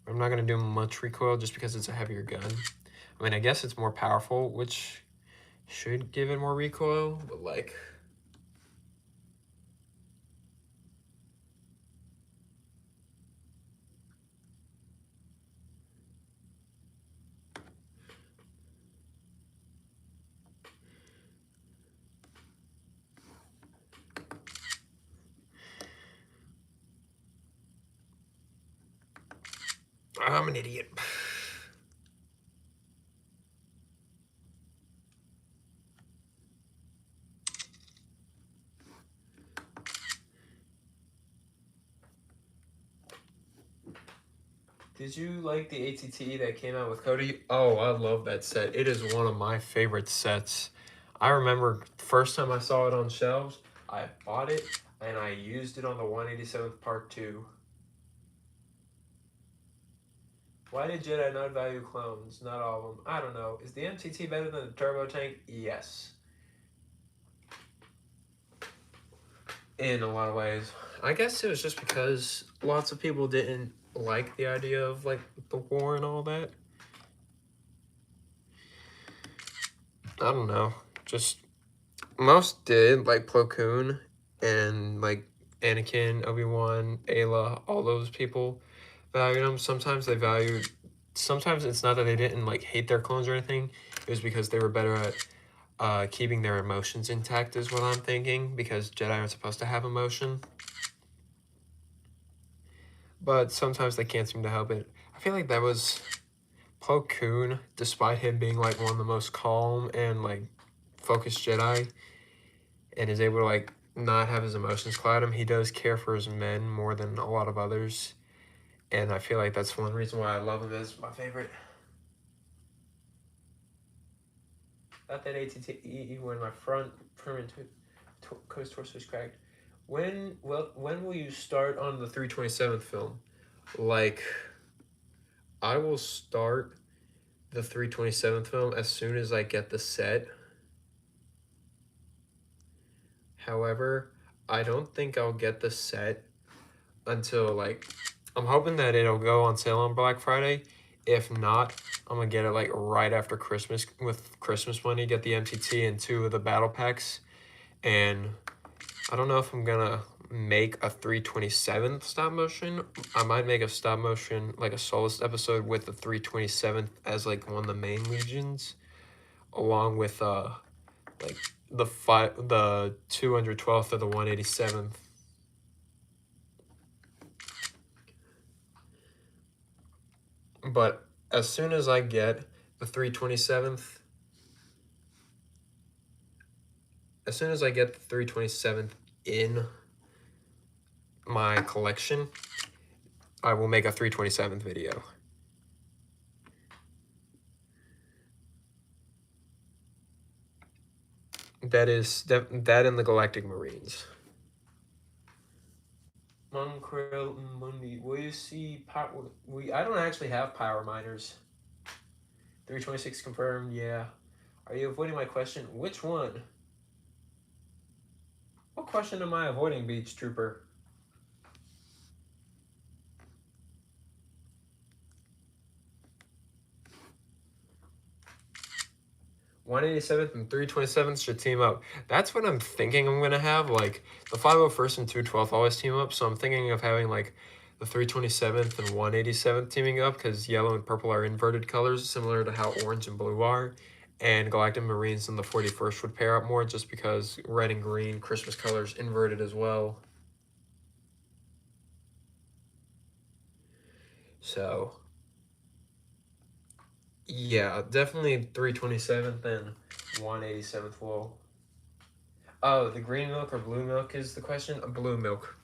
I'm not going to do much recoil just because it's a heavier gun. I mean, I guess it's more powerful, which should give it more recoil, but like... I'm an idiot. Did you like the ATT that came out with Cody? Oh, I love that set. It is one of my favorite sets. I remember the first time I saw it on shelves, I bought it and I used it on the 187th Part 2. Why did Jedi not value clones? Not all of them. I don't know. Is the MTT better than the turbo tank? Yes. In a lot of ways. I guess it was just because lots of people didn't like the idea of like the war and all that. I don't know. Just most did, like Plo Koon and like Anakin, Obi-Wan, Ayla, all those people valued them. Sometimes it's not that they didn't like hate their clones or anything. It was because they were better at keeping their emotions intact, is what I'm thinking, because Jedi aren't supposed to have emotion. But sometimes they can't seem to help it. I feel like that was Plo Koon, despite him being like one of the most calm and like focused Jedi, and is able to like not have his emotions cloud him. He does care for his men more than a lot of others, and I feel like that's one reason why I love him as my favorite. Not that ATTE when my front permanent coast torso is cracked. When will you start on the 327th film? Like, I will start the 327th film as soon as I get the set. However, I don't think I'll get the set until like I'm hoping that it'll go on sale on Black Friday. If not, I'm gonna get it like right after Christmas with Christmas money, get the MTT and 2 of the battle packs. And I don't know if I'm gonna make a 327th stop motion. I might make a stop motion like a soloist episode with the 327th as like one of the main legions, along with like the 212th or the 187th. But as soon as I get the 327th, as soon as I get the 327th in my collection, I will make a 327th video. That is that in the Galactic Marines. Monkril Mundi, will you see power? I don't actually have power miners. 326 confirmed. Yeah. Are you avoiding my question? Which one? What question am I avoiding, Beach Trooper? 187th and 327th should team up. That's what I'm thinking I'm going to have. Like, the 501st and 212th always team up, so I'm thinking of having, like, the 327th and 187th teaming up, because yellow and purple are inverted colors, similar to how orange and blue are. And Galactic Marines and the 41st would pair up more, just because red and green, Christmas colors, inverted as well. So, yeah, definitely 327th and 187th will. Oh, the green milk or blue milk is the question? Blue milk.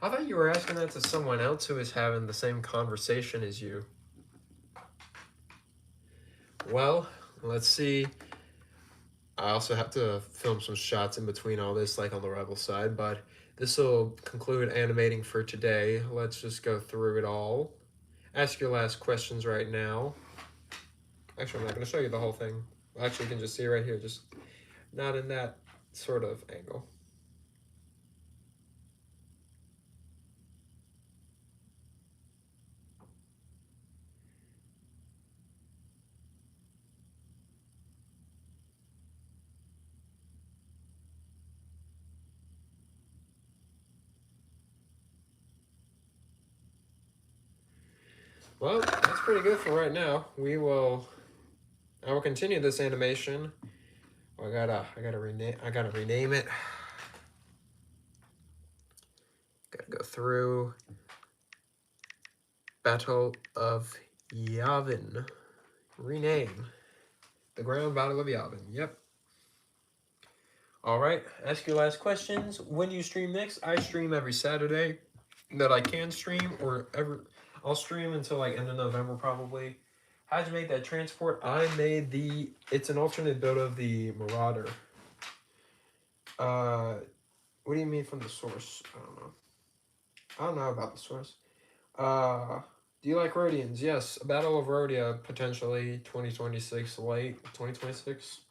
I thought you were asking that to someone else who is having the same conversation as you. Well, let's see. I also have to film some shots in between all this, like on the Rebel side, but this will conclude animating for today. Let's just go through it all. Ask your last questions right now. Actually, I'm not going to show you the whole thing. Actually, you can just see right here, just not in that sort of angle. Well, that's pretty good for right now. I will continue this animation. I gotta rename it. Gotta go through Battle of Yavin. Rename. The Ground Battle of Yavin. Yep. Alright, ask your last questions. When do you stream next? I stream every Saturday that I can stream, or I'll stream until like end of November probably. How'd you make that transport? I made it's an alternate build of the Marauder. What do you mean from the source? I don't know. I don't know about the source. Do you like Rhodians? Yes, a Battle of Rhodia, potentially 2026, late 2026.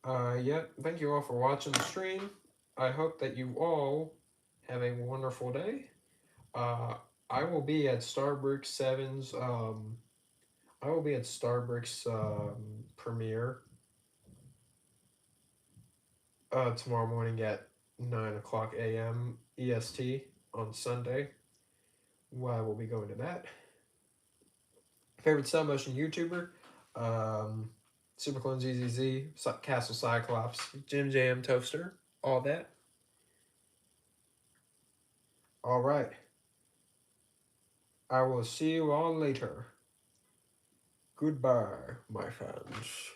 Yeah, thank you all for watching the stream. I hope that you all have a wonderful day. I will be at Starbrick 7's, I will be at Starbrick's premiere tomorrow morning at 9 o'clock a.m. EST on Sunday. I will be going to that. Favorite stop motion YouTuber? Superclone ZZZ, Castle Cyclops, Jim Jam Toaster, all that. All right. I will see you all later. Goodbye, my friends.